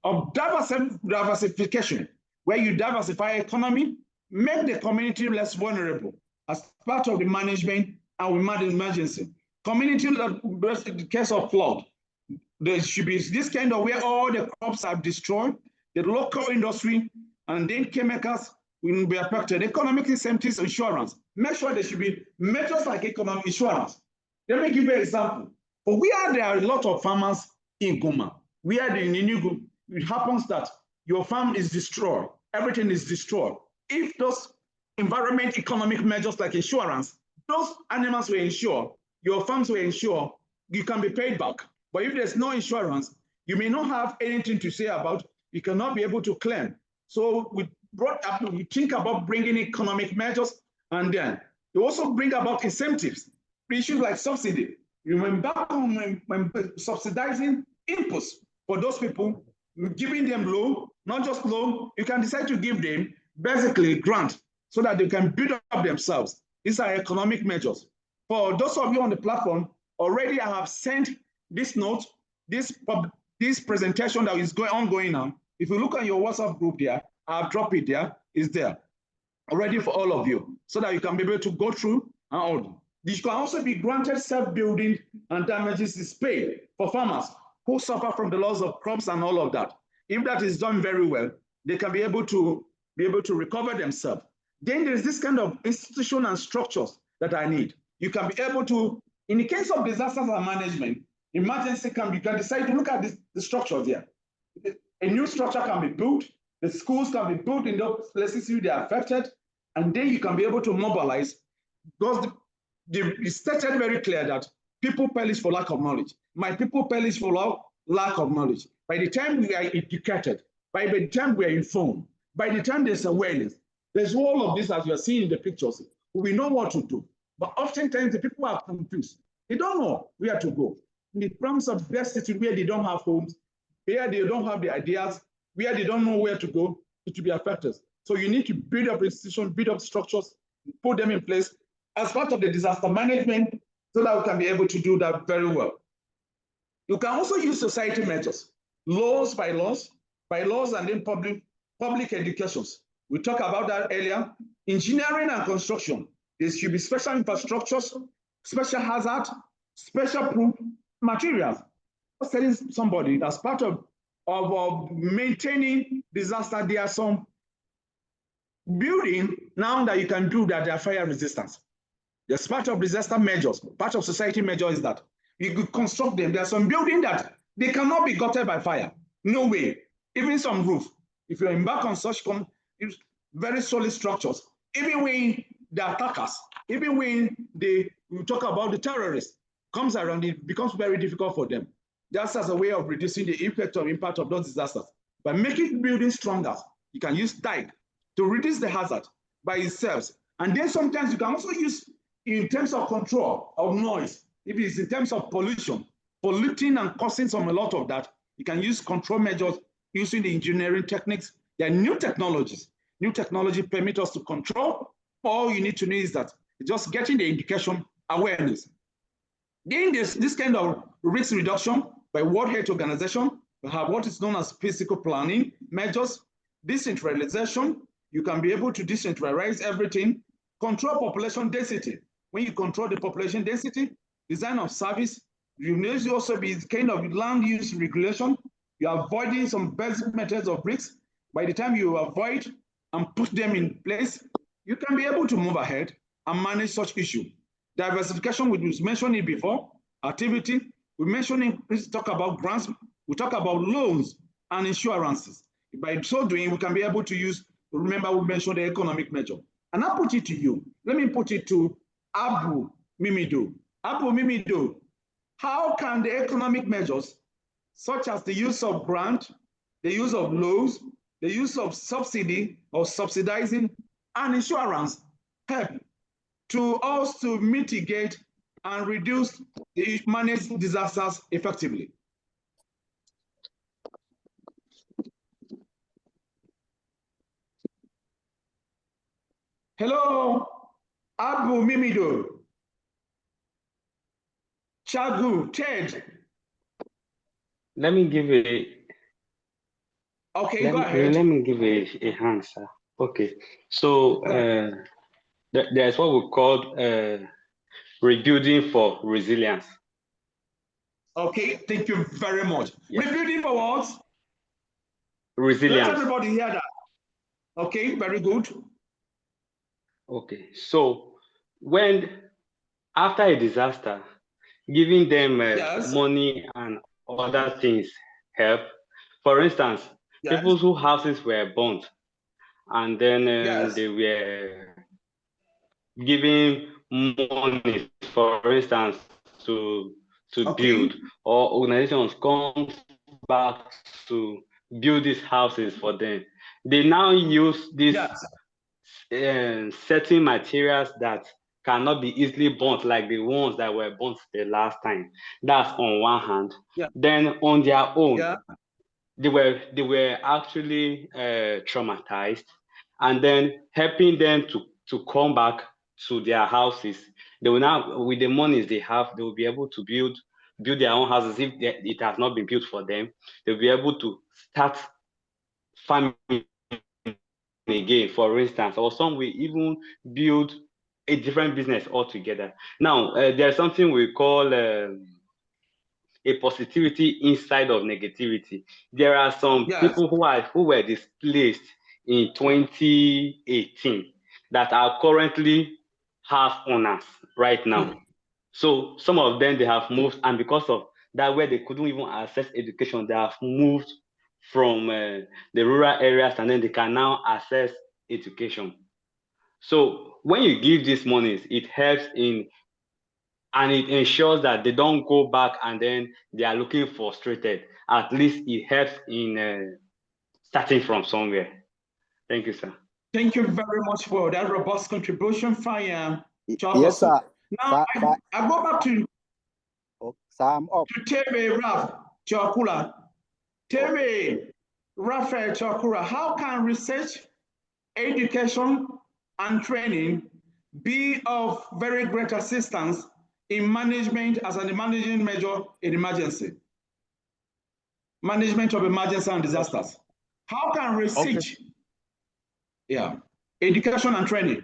[SPEAKER 1] of diversification, where you diversify economy, make the community less vulnerable as part of the management and we manage emergency. Community, in the case of flood, there should be this kind of where all the crops are destroyed, the local industry and then chemicals will be affected. Economic incentives, insurance. Make sure there should be measures like economic insurance. Let me give you an example. But there are a lot of farmers in Goma. In Enugu, it happens that your farm is destroyed. Everything is destroyed. If those environment economic measures like insurance, those animals were insured, your farms were insured, you can be paid back. But if there's no insurance, you may not have anything to say about, you cannot be able to claim. So we think about bringing economic measures, and then you also bring about incentives, issues like subsidy. You remember when subsidizing inputs for those people, giving them loan, not just loan, you can decide to give them basically grant so that they can build up themselves. These are economic measures. For those of you on the platform, already I have sent this note, this presentation that is ongoing now. If you look at your WhatsApp group there, I've dropped it there, it's there already for all of you, so that you can be able to go through and all. This can also be granted self-building and damages is paid for farmers who suffer from the loss of crops and all of that. If that is done very well, they can be able to recover themselves. Then there's this kind of institution and structures that I need. You can be able to, in the case of disasters and management, emergency you can decide to look at the structures here. A new structure can be built, the schools can be built in those places where they are affected, and then you can be able to mobilize, because it's stated very clear that people perish for lack of knowledge. My people perish for lack of knowledge. By the time we are educated, by the time we are informed, by the time there's awareness, there's all of this as you are seeing in the pictures, we know what to do. But oftentimes the people are confused. They don't know where to go. In the terms of destitute, where they don't have homes, where they don't have the ideas, where they don't know where to go, it will be affected. So you need to build up institutions, build up structures, put them in place as part of the disaster management, so that we can be able to do that very well. You can also use society measures, laws, and then public educations. We talked about that earlier. Engineering and construction, there should be special infrastructures, special hazard, special proof materials. Telling somebody that's part of maintaining disaster, there are some building now that you can do that they are fire resistance. There's part of disaster measures, part of society measure is that you could construct them. There are some buildings that they cannot be gutted by fire. No way. Even some roof. If you embark on such very solid structures, even when the attackers, even when we talk about the terrorists, comes around, it becomes very difficult for them. That's as a way of reducing the impact of those disasters. By making buildings stronger, you can use dike to reduce the hazard by itself. And then sometimes you can also use, in terms of control of noise, if it's in terms of polluting and causing a lot of that, you can use control measures using the engineering techniques. There are new technologies. New technology permit us to control. All you need to know is that just getting the indication awareness. Then there's this kind of risk reduction by World Health Organization. We have what is known as physical planning measures, decentralization. You can be able to decentralize everything, control population density. When you control the population density, design of service, you need to also be kind of land use regulation. You're avoiding some basic methods of risks. By the time you avoid and put them in place, you can be able to move ahead and manage such issue. Diversification, we mentioned it before, activity, we talk about grants, we talk about loans and insurances. By so doing, we can be able to use, remember we mentioned the economic measure. And I'll put it to you. Let me put it to Abu Mimido. Abu Mimido, how can the economic measures, such as the use of grant, the use of loans, the use of subsidy or subsidizing and insurance help to us to mitigate and reduce the manage disasters effectively? Hello, Abu Mimido, Chagu, Ted.
[SPEAKER 5] Let me give
[SPEAKER 1] go ahead.
[SPEAKER 5] Let me give a answer. Okay, so there's what we call rebuilding for resilience.
[SPEAKER 1] Okay, thank you very much. Yes. Rebuilding for what?
[SPEAKER 5] Resilience.
[SPEAKER 1] Let everybody hear that. Okay, very good.
[SPEAKER 5] Okay, so when after a disaster, giving them money and other things help. For instance, people whose houses were burnt, and then they were giving money, for instance, to build, or organizations come back to build these houses for them. They now use these certain materials that cannot be easily burnt, like the ones that were burnt the last time. That's on one hand. Then on their own, they were actually traumatized, and then helping them to come back to their houses. They will now, with the monies they have, they will be able to build their own houses. If it has not been built for them, they'll be able to start farming again, for instance, or some will even build a different business altogether. Now, there's something we call a positivity inside of negativity. There are some people who were displaced in 2018 that are currently house owners right now. So some of them, they have moved, and because of that, where they couldn't even access education, they have moved from the rural areas, and then they can now access education. So when you give these monies, it helps in, and it ensures that they don't go back and then they are looking frustrated. At least it helps in starting from somewhere. Thank you, sir.
[SPEAKER 1] Thank you very much for that robust contribution, Fire.
[SPEAKER 14] Yes, sir.
[SPEAKER 1] Now, I go back to
[SPEAKER 14] I'm up.
[SPEAKER 1] To Teve Raf Chokula. Teve Raphael Chokura, how can research, education, and training be of very great assistance in management as a managing measure in emergency? Management of emergency and disasters. How can research, education and training?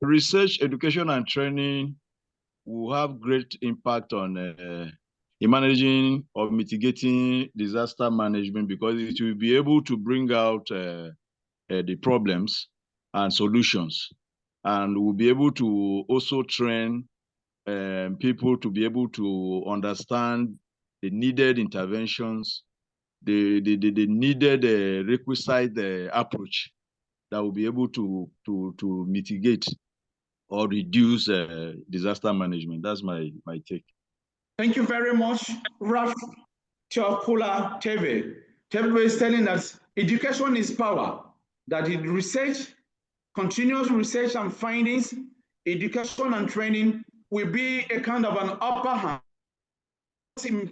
[SPEAKER 7] Research, education, and training will have great impact on in managing or mitigating disaster management, because it will be able to bring out the problems and solutions, and we'll be able to also train people to be able to understand the needed interventions, the needed requisite approach that will be able to mitigate or reduce disaster management. That's my take.
[SPEAKER 1] Thank you very much, Raf Chokula Teve. Teve is telling us education is power, that in research, continuous research and findings, education and training will be a kind of an upper hand in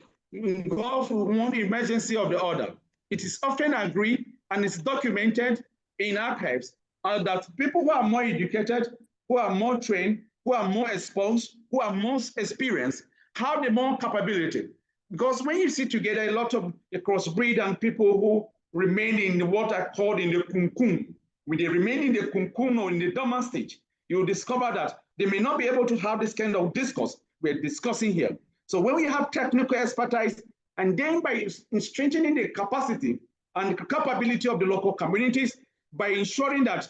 [SPEAKER 1] Gulf one emergency of the other. It is often agreed and it's documented in archives that people who are more educated, who are more trained, who are more exposed, who are more experienced, have the more capability. Because when you see together a lot of the crossbreed and people who remain in what I call in the cocoon, when they remain in the cocoon or in the dormant stage, you'll discover that they may not be able to have this kind of discourse we're discussing here. So when we have technical expertise, and then by strengthening the capacity and the capability of the local communities, by ensuring that,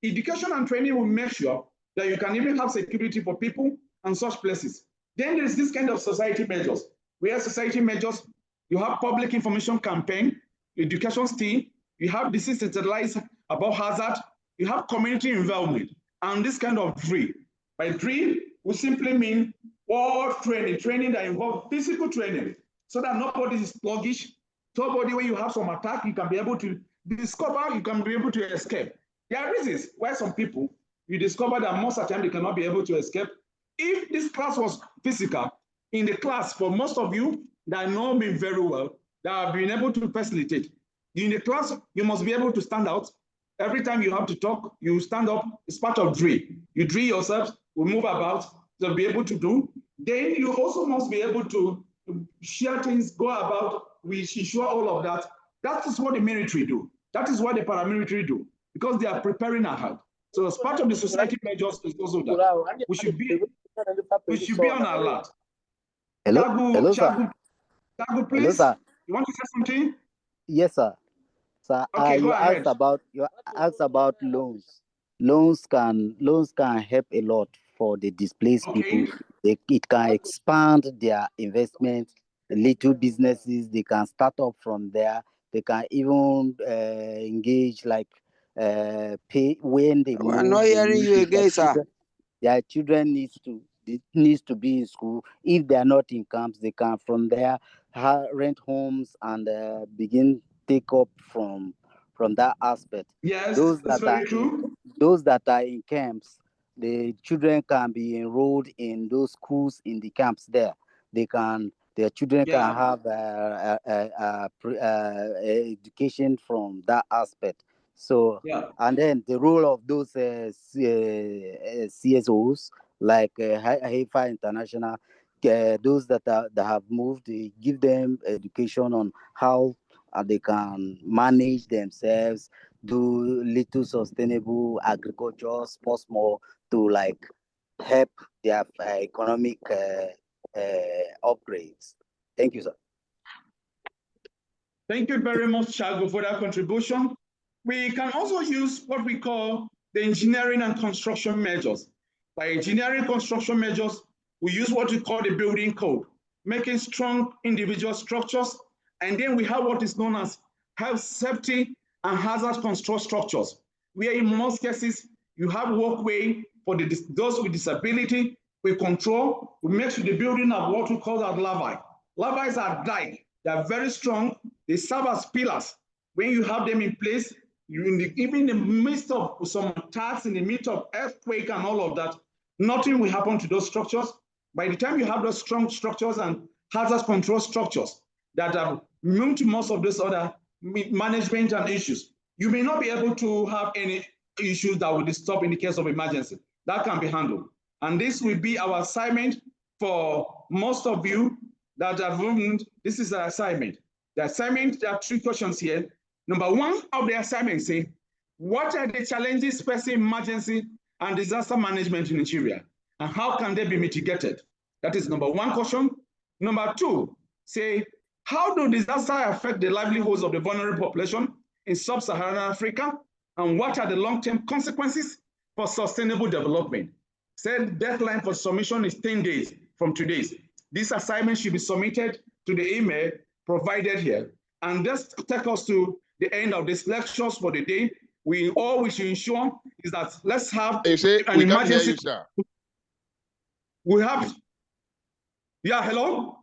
[SPEAKER 1] education and training will make sure that you can even have security for people and such places. Then there's this kind of society measures, where society measures, you have public information campaign, education team, you have disease centralized about hazard, you have community involvement, and this kind of drill. By drill, we simply mean all training that involves physical training, so that nobody is sluggish. Nobody, when you have some attack, you can be able to discover, you can be able to escape. There are reasons why some people, you discover that most of the time they cannot be able to escape. If this class was physical, in the class, for most of you that know me very well, that have been able to facilitate, in the class, you must be able to stand out. Every time you have to talk, you stand up. It's part of drill. You drill yourself, you move about, to be able to do. Then you also must be able to share things, go about, we ensure all of that. That is what the military do. That is what the paramilitary do, because they are preparing ahead. So as part of the society measures is also that we should be on alert.
[SPEAKER 14] Hello, sir.
[SPEAKER 1] Chagu, please.
[SPEAKER 14] Hello, sir.
[SPEAKER 1] You want to say something?
[SPEAKER 14] Yes, sir. Sir,
[SPEAKER 1] Okay,
[SPEAKER 14] you asked about loans. Loans can help a lot for the displaced people. It can expand their investments. Little businesses, they can start up from there. They can even engage pay when they move.
[SPEAKER 15] I'm not hearing you again, sir.
[SPEAKER 14] Their children needs to be in school. If they are not in camps, they can from there rent homes and begin take up from that aspect.
[SPEAKER 1] Yes,
[SPEAKER 14] Those
[SPEAKER 1] that's very true.
[SPEAKER 14] those that are in camps, the children can be enrolled in those schools in the camps there. Their children can have education from that aspect. So, and then the role of those CSOs like Haifa International, those that have moved, they give them education on how they can manage themselves, do little sustainable agriculture, sports more to help their economic upgrades. Thank you, sir.
[SPEAKER 1] Thank you very much, Chago, for that contribution. We can also use what we call the engineering and construction measures. By engineering construction measures, we use what we call the building code, making strong individual structures, and then we have what is known as health, safety, and hazard control structures, where in most cases, you have walkway for those with disability, we control, we make sure the building of what we call that larvae. Larvae are dike, they are very strong, they serve as pillars. When you have them in place, even in the midst of some attacks, in the midst of earthquake and all of that, nothing will happen to those structures. By the time you have those strong structures and hazard control structures that are immune to most of those other management and issues, you may not be able to have any issues that will disturb in the case of emergency. That can be handled. And this will be our assignment for most of you that have moved. This is the assignment. The assignment, there are 3 questions here. Number 1 of the assignment say, what are the challenges facing emergency and disaster management in Nigeria? And how can they be mitigated? That is number 1 question. Number 2, say, how do disasters affect the livelihoods of the vulnerable population in sub-Saharan Africa? And what are the long-term consequences for sustainable development? Said deadline for submission is 10 days from today. This assignment should be submitted to the email provided here. And this takes us to the end of these lectures for the day. We should ensure is that let's have an emergency. We have, hello?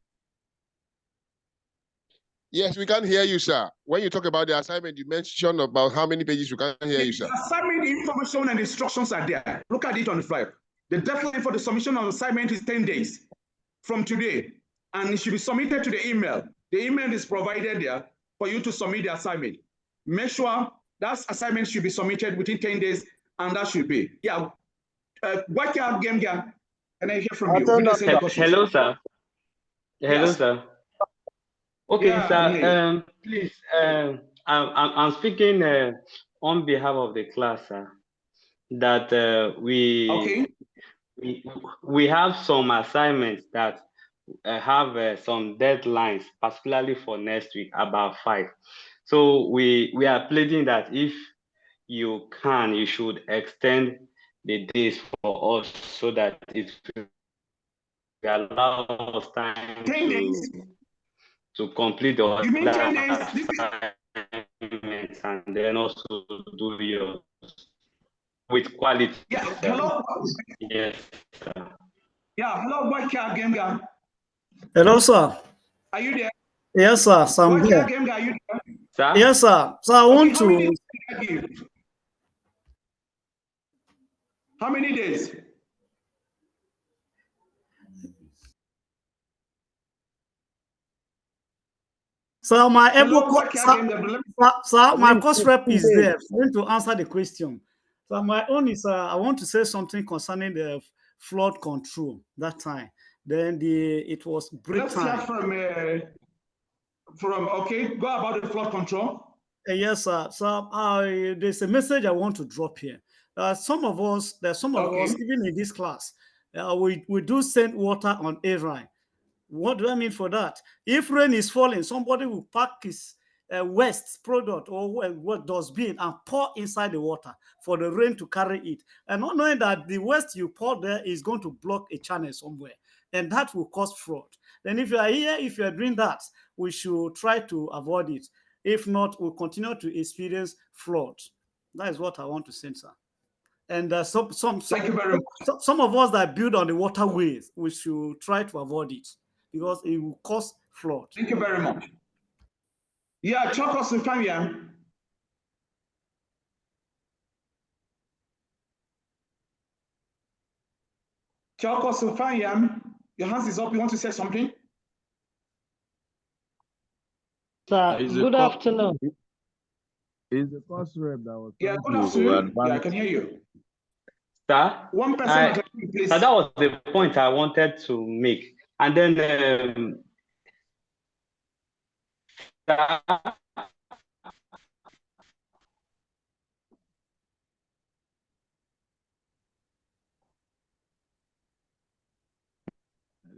[SPEAKER 13] Yes, we can hear you, sir. When you talk about the assignment, you mentioned about how many pages. We can't hear you, sir.
[SPEAKER 1] The assignment information and instructions are there. Look at it on the flyer. The deadline for the submission of the assignment is 10 days from today, and it should be submitted to the email. The email is provided there for you to submit the assignment. Make sure that assignment should be submitted within 10 days, and that should be. What game? Can I hear from you?
[SPEAKER 5] Hello, sir. Hello, sir. Okay, sir. Please, I'm speaking on behalf of the class, sir. That we have some assignments that have some deadlines, particularly for next week, about 5. So we are pleading that if you can, you should extend the days for us so that it will allow us time to complete the assignments and then also do yours with quality.
[SPEAKER 1] Hello.
[SPEAKER 5] Yes, sir.
[SPEAKER 1] Hello, what game?
[SPEAKER 10] Hello, sir.
[SPEAKER 1] Are you there?
[SPEAKER 10] Yes, sir. So I'm here.
[SPEAKER 1] Are you there?
[SPEAKER 5] Sir?
[SPEAKER 10] Yes, sir. So I want to.
[SPEAKER 1] How many days?
[SPEAKER 10] So my my course rep is there going to answer the question. So my own is I want to say something concerning the flood control that time. Then it was break time.
[SPEAKER 1] Hear okay, go about the flood control.
[SPEAKER 10] Yes, sir. So there's a message I want to drop here. Some of us, even in this class, we do send water on errand. What do I mean for that? If rain is falling, somebody will pack his waste product or what dustbin and pour inside the water for the rain to carry it, and not knowing that the waste you pour there is going to block a channel somewhere, and that will cause fraud. Then if you are here, if you are doing that, we should try to avoid it. If not, we'll continue to experience fraud. That is what I want to say, sir. And some of us that build on the waterways, we should try to avoid it because it will cause fraud.
[SPEAKER 1] Thank you very much. Yeah, Chokos Ifaniam. Chokos Ifaniam, your hands is up. You want to say something?
[SPEAKER 15] Sir, good afternoon.
[SPEAKER 7] Is the cost rep that was
[SPEAKER 1] good afternoon. Yeah, I can hear you.
[SPEAKER 5] Sir,
[SPEAKER 1] one person please.
[SPEAKER 5] That was the point I wanted to make. And then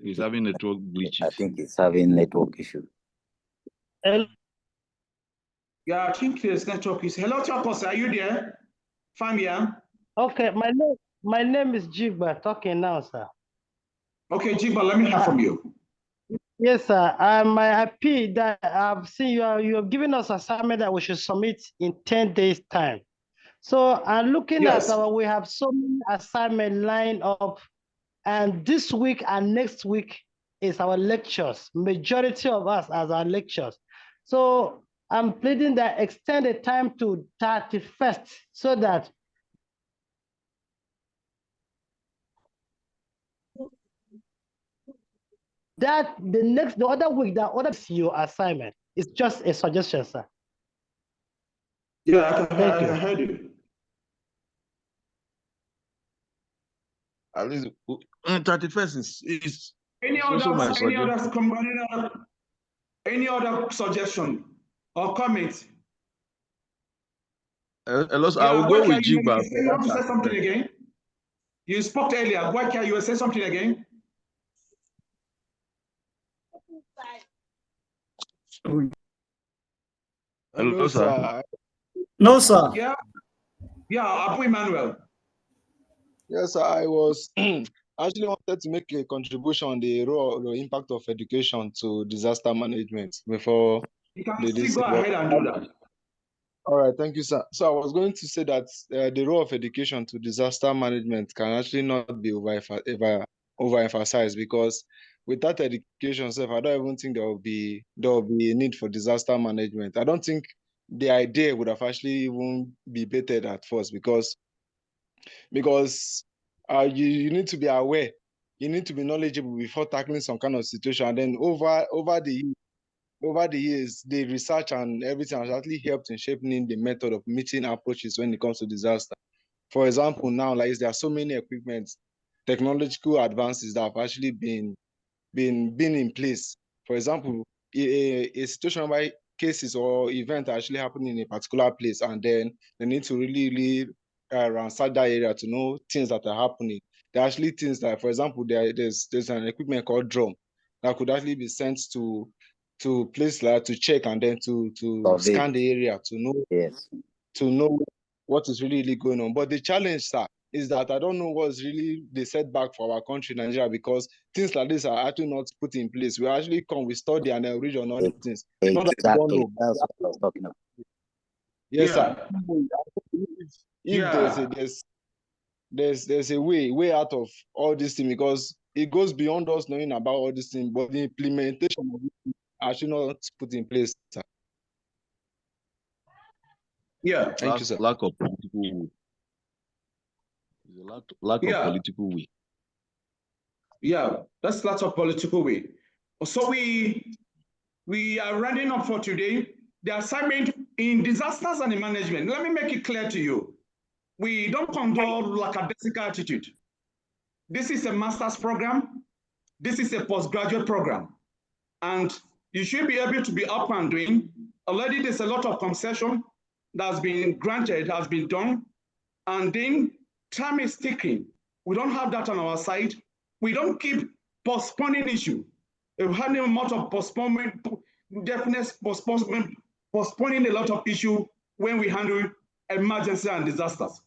[SPEAKER 7] he's having network glitches.
[SPEAKER 14] I think it's having network issue.
[SPEAKER 1] Yeah, I think there's network issue. Hello, Chokos, are you there? Famia?
[SPEAKER 15] Okay, my name is Jigba, talking now, sir.
[SPEAKER 1] Okay, Jigba, let me hear from you.
[SPEAKER 15] Yes, sir. I'm happy that I've seen you have given us assignment that we should submit in 10 days' time. So I'm looking at we have so many assignments lined up, and this week and next week is our lectures. Majority of us as our lectures. So I'm pleading that extend the time to 31st so that the other week, the other your assignment. It's just a suggestion, sir.
[SPEAKER 1] Yeah, I heard you.
[SPEAKER 7] At least 31st is
[SPEAKER 1] any other suggestion or comment?
[SPEAKER 7] Hello, I will go with Jigba.
[SPEAKER 1] You want to say something again? You spoke earlier. Why you will say something again?
[SPEAKER 7] Hello, sir.
[SPEAKER 10] No, sir.
[SPEAKER 1] Yeah, Abu Emmanuel.
[SPEAKER 9] Yes, I was actually wanted to make a contribution on the role, the impact of education to disaster management before
[SPEAKER 1] you can still go ahead and do that.
[SPEAKER 9] All right, thank you, sir. So I was going to say that the role of education to disaster management can actually not be overemphasized, because without education, sir, I don't even think there will be a need for disaster management. I don't think the idea would have actually even be debated at first, because you need to be aware, you need to be knowledgeable before tackling some kind of situation. And then over the years, the research and everything has actually helped in shaping the method of meeting approaches when it comes to disaster. For example, now, like, there are so many equipment, technological advances that have actually been in place. For example, a situation where cases or events are actually happening in a particular place, and then they need to really ransack that area to know things that are happening. There are actually things that, for example, there's an equipment called drone that could actually be sent to place like to check and then to scan the area to know what is really going on. But the challenge, sir, is that I don't know what's really the setback for our country, Nigeria, because things like this are actually not put in place. We actually we study and then read on other things.
[SPEAKER 14] Exactly, that's what I was talking about.
[SPEAKER 9] Yes, sir. If there's a way out of all this thing, because it goes beyond us knowing about all this thing, but the implementation of it actually not put in place, sir.
[SPEAKER 1] Yeah.
[SPEAKER 9] Thank you, sir.
[SPEAKER 7] Lack of political will. Lack of political will.
[SPEAKER 1] Yeah, that's lack of political will. So we are rounding up for today. The assignment in disasters and in management, let me make it clear to you. We don't condone lackadaisical attitude. This is a master's program. This is a postgraduate program. And you should be able to be up and doing. Already there's a lot of concession that's been granted, has been done. And then time is ticking. We don't have that on our side. We don't keep postponing issue. We've had a lot of postponement, definite postponement postponing a lot of issues when we handle emergency and disasters.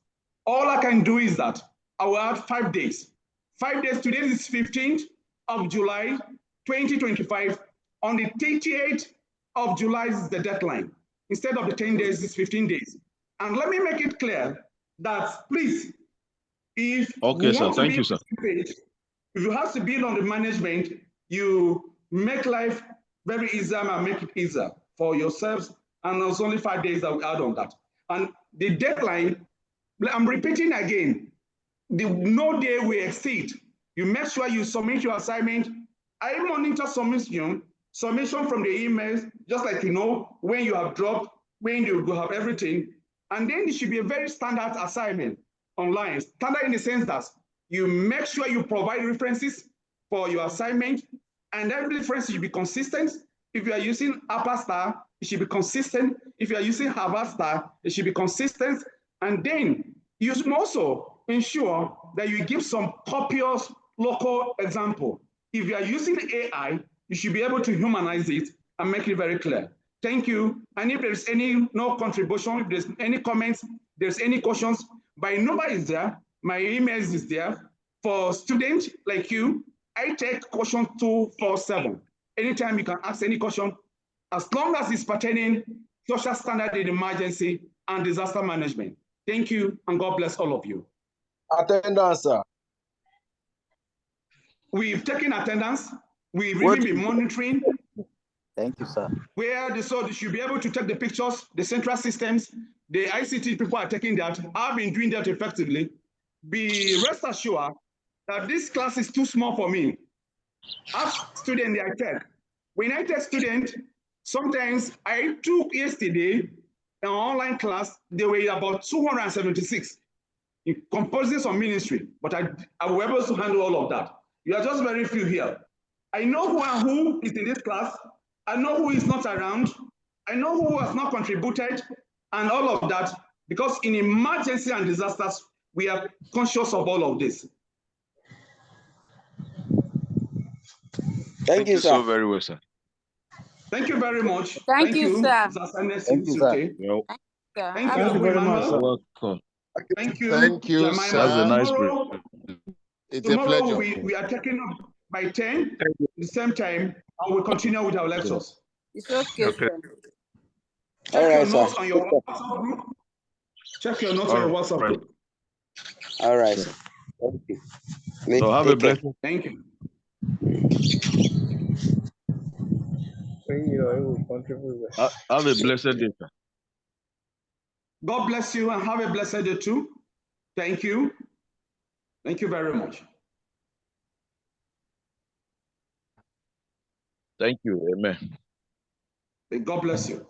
[SPEAKER 1] All I can do is that I will add 5 days. 5 days, today is 15th of July, 2025. On the 30th of July is the deadline. Instead of the 10 days, it's 15 days. And let me make it clear that please, if
[SPEAKER 7] okay, sir, thank you, sir.
[SPEAKER 1] If you have to build on the management, you make life very easier and make it easier for yourselves. And there's only 5 days that we add on that. And the deadline, I'm repeating again, no day we exceed. You make sure you submit your assignment. I monitor submission from the emails, just like you know when you have dropped, when you have everything. And then it should be a very standard assignment online. Standard in the sense that you make sure you provide references for your assignment, and every reference should be consistent. If you are using Upper Star, it should be consistent. If you are using Harvard Star, it should be consistent. And then you should also ensure that you give some copious local example. If you are using AI, you should be able to humanize it and make it very clear. Thank you. And if there's any no contribution, if there's any comments, there's any questions, my number is there, my email is there. For students like you, I take question 247. Anytime you can ask any question, as long as it's pertaining social standard in emergency and disaster management. Thank you, and God bless all of you.
[SPEAKER 9] Attendance, sir.
[SPEAKER 1] We've taken attendance. We've even been monitoring.
[SPEAKER 14] Thank you, sir.
[SPEAKER 1] Where they should be able to take the pictures, the central systems, the ICT people are taking that. I've been doing that effectively. Be rest assured that this class is too small for me. Ask students I take. When I take students, sometimes I took yesterday an online class, they were about 276. It composes some ministry, but I was able to handle all of that. You are just very few here. I know who is in this class. I know who is not around. I know who has not contributed and all of that, because in emergency and disasters, we are conscious of all of this.
[SPEAKER 9] Thank you, sir.
[SPEAKER 7] So very well, sir.
[SPEAKER 1] Thank you very much.
[SPEAKER 3] Thank you, sir.
[SPEAKER 14] Thank you, sir.
[SPEAKER 1] Thank you,
[SPEAKER 2] Thank you very much, sir.
[SPEAKER 7] Welcome.
[SPEAKER 1] Thank you.
[SPEAKER 13] Thank you, sir.
[SPEAKER 7] That's a nice
[SPEAKER 1] Tomorrow,
[SPEAKER 7] break.
[SPEAKER 13] It's a pleasure.
[SPEAKER 1] we are taking up by 10 the same time, and we'll continue with our lectures.
[SPEAKER 3] It's okay, sir.
[SPEAKER 1] Check
[SPEAKER 9] All
[SPEAKER 1] your
[SPEAKER 9] right,
[SPEAKER 1] notes
[SPEAKER 9] sir.
[SPEAKER 1] on your WhatsApp group. Check your notes on your WhatsApp group.
[SPEAKER 9] All right, sir. Thank you.
[SPEAKER 7] So have a blessing.
[SPEAKER 1] Thank you.
[SPEAKER 7] Have a blessed day, sir.
[SPEAKER 1] God bless you and have a blessed day too. Thank you. Thank you very much.
[SPEAKER 7] Thank you. Amen.
[SPEAKER 1] God bless you.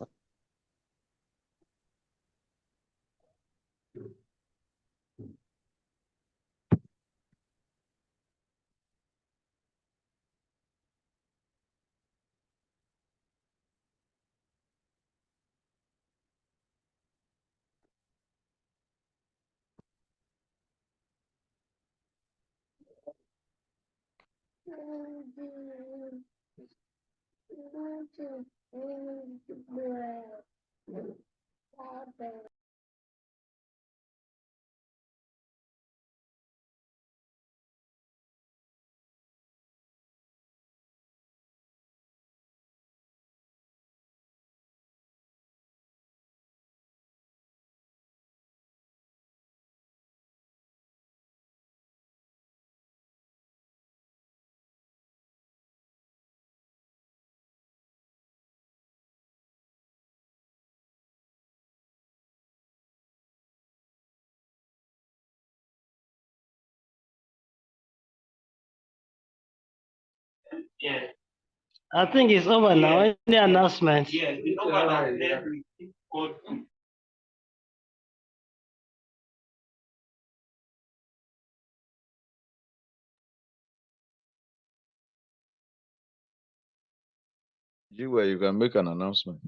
[SPEAKER 15] I think it's over now. Any announcement?
[SPEAKER 16] Yes, it's over now. Then we go
[SPEAKER 7] Jiwa, you can make an announcement.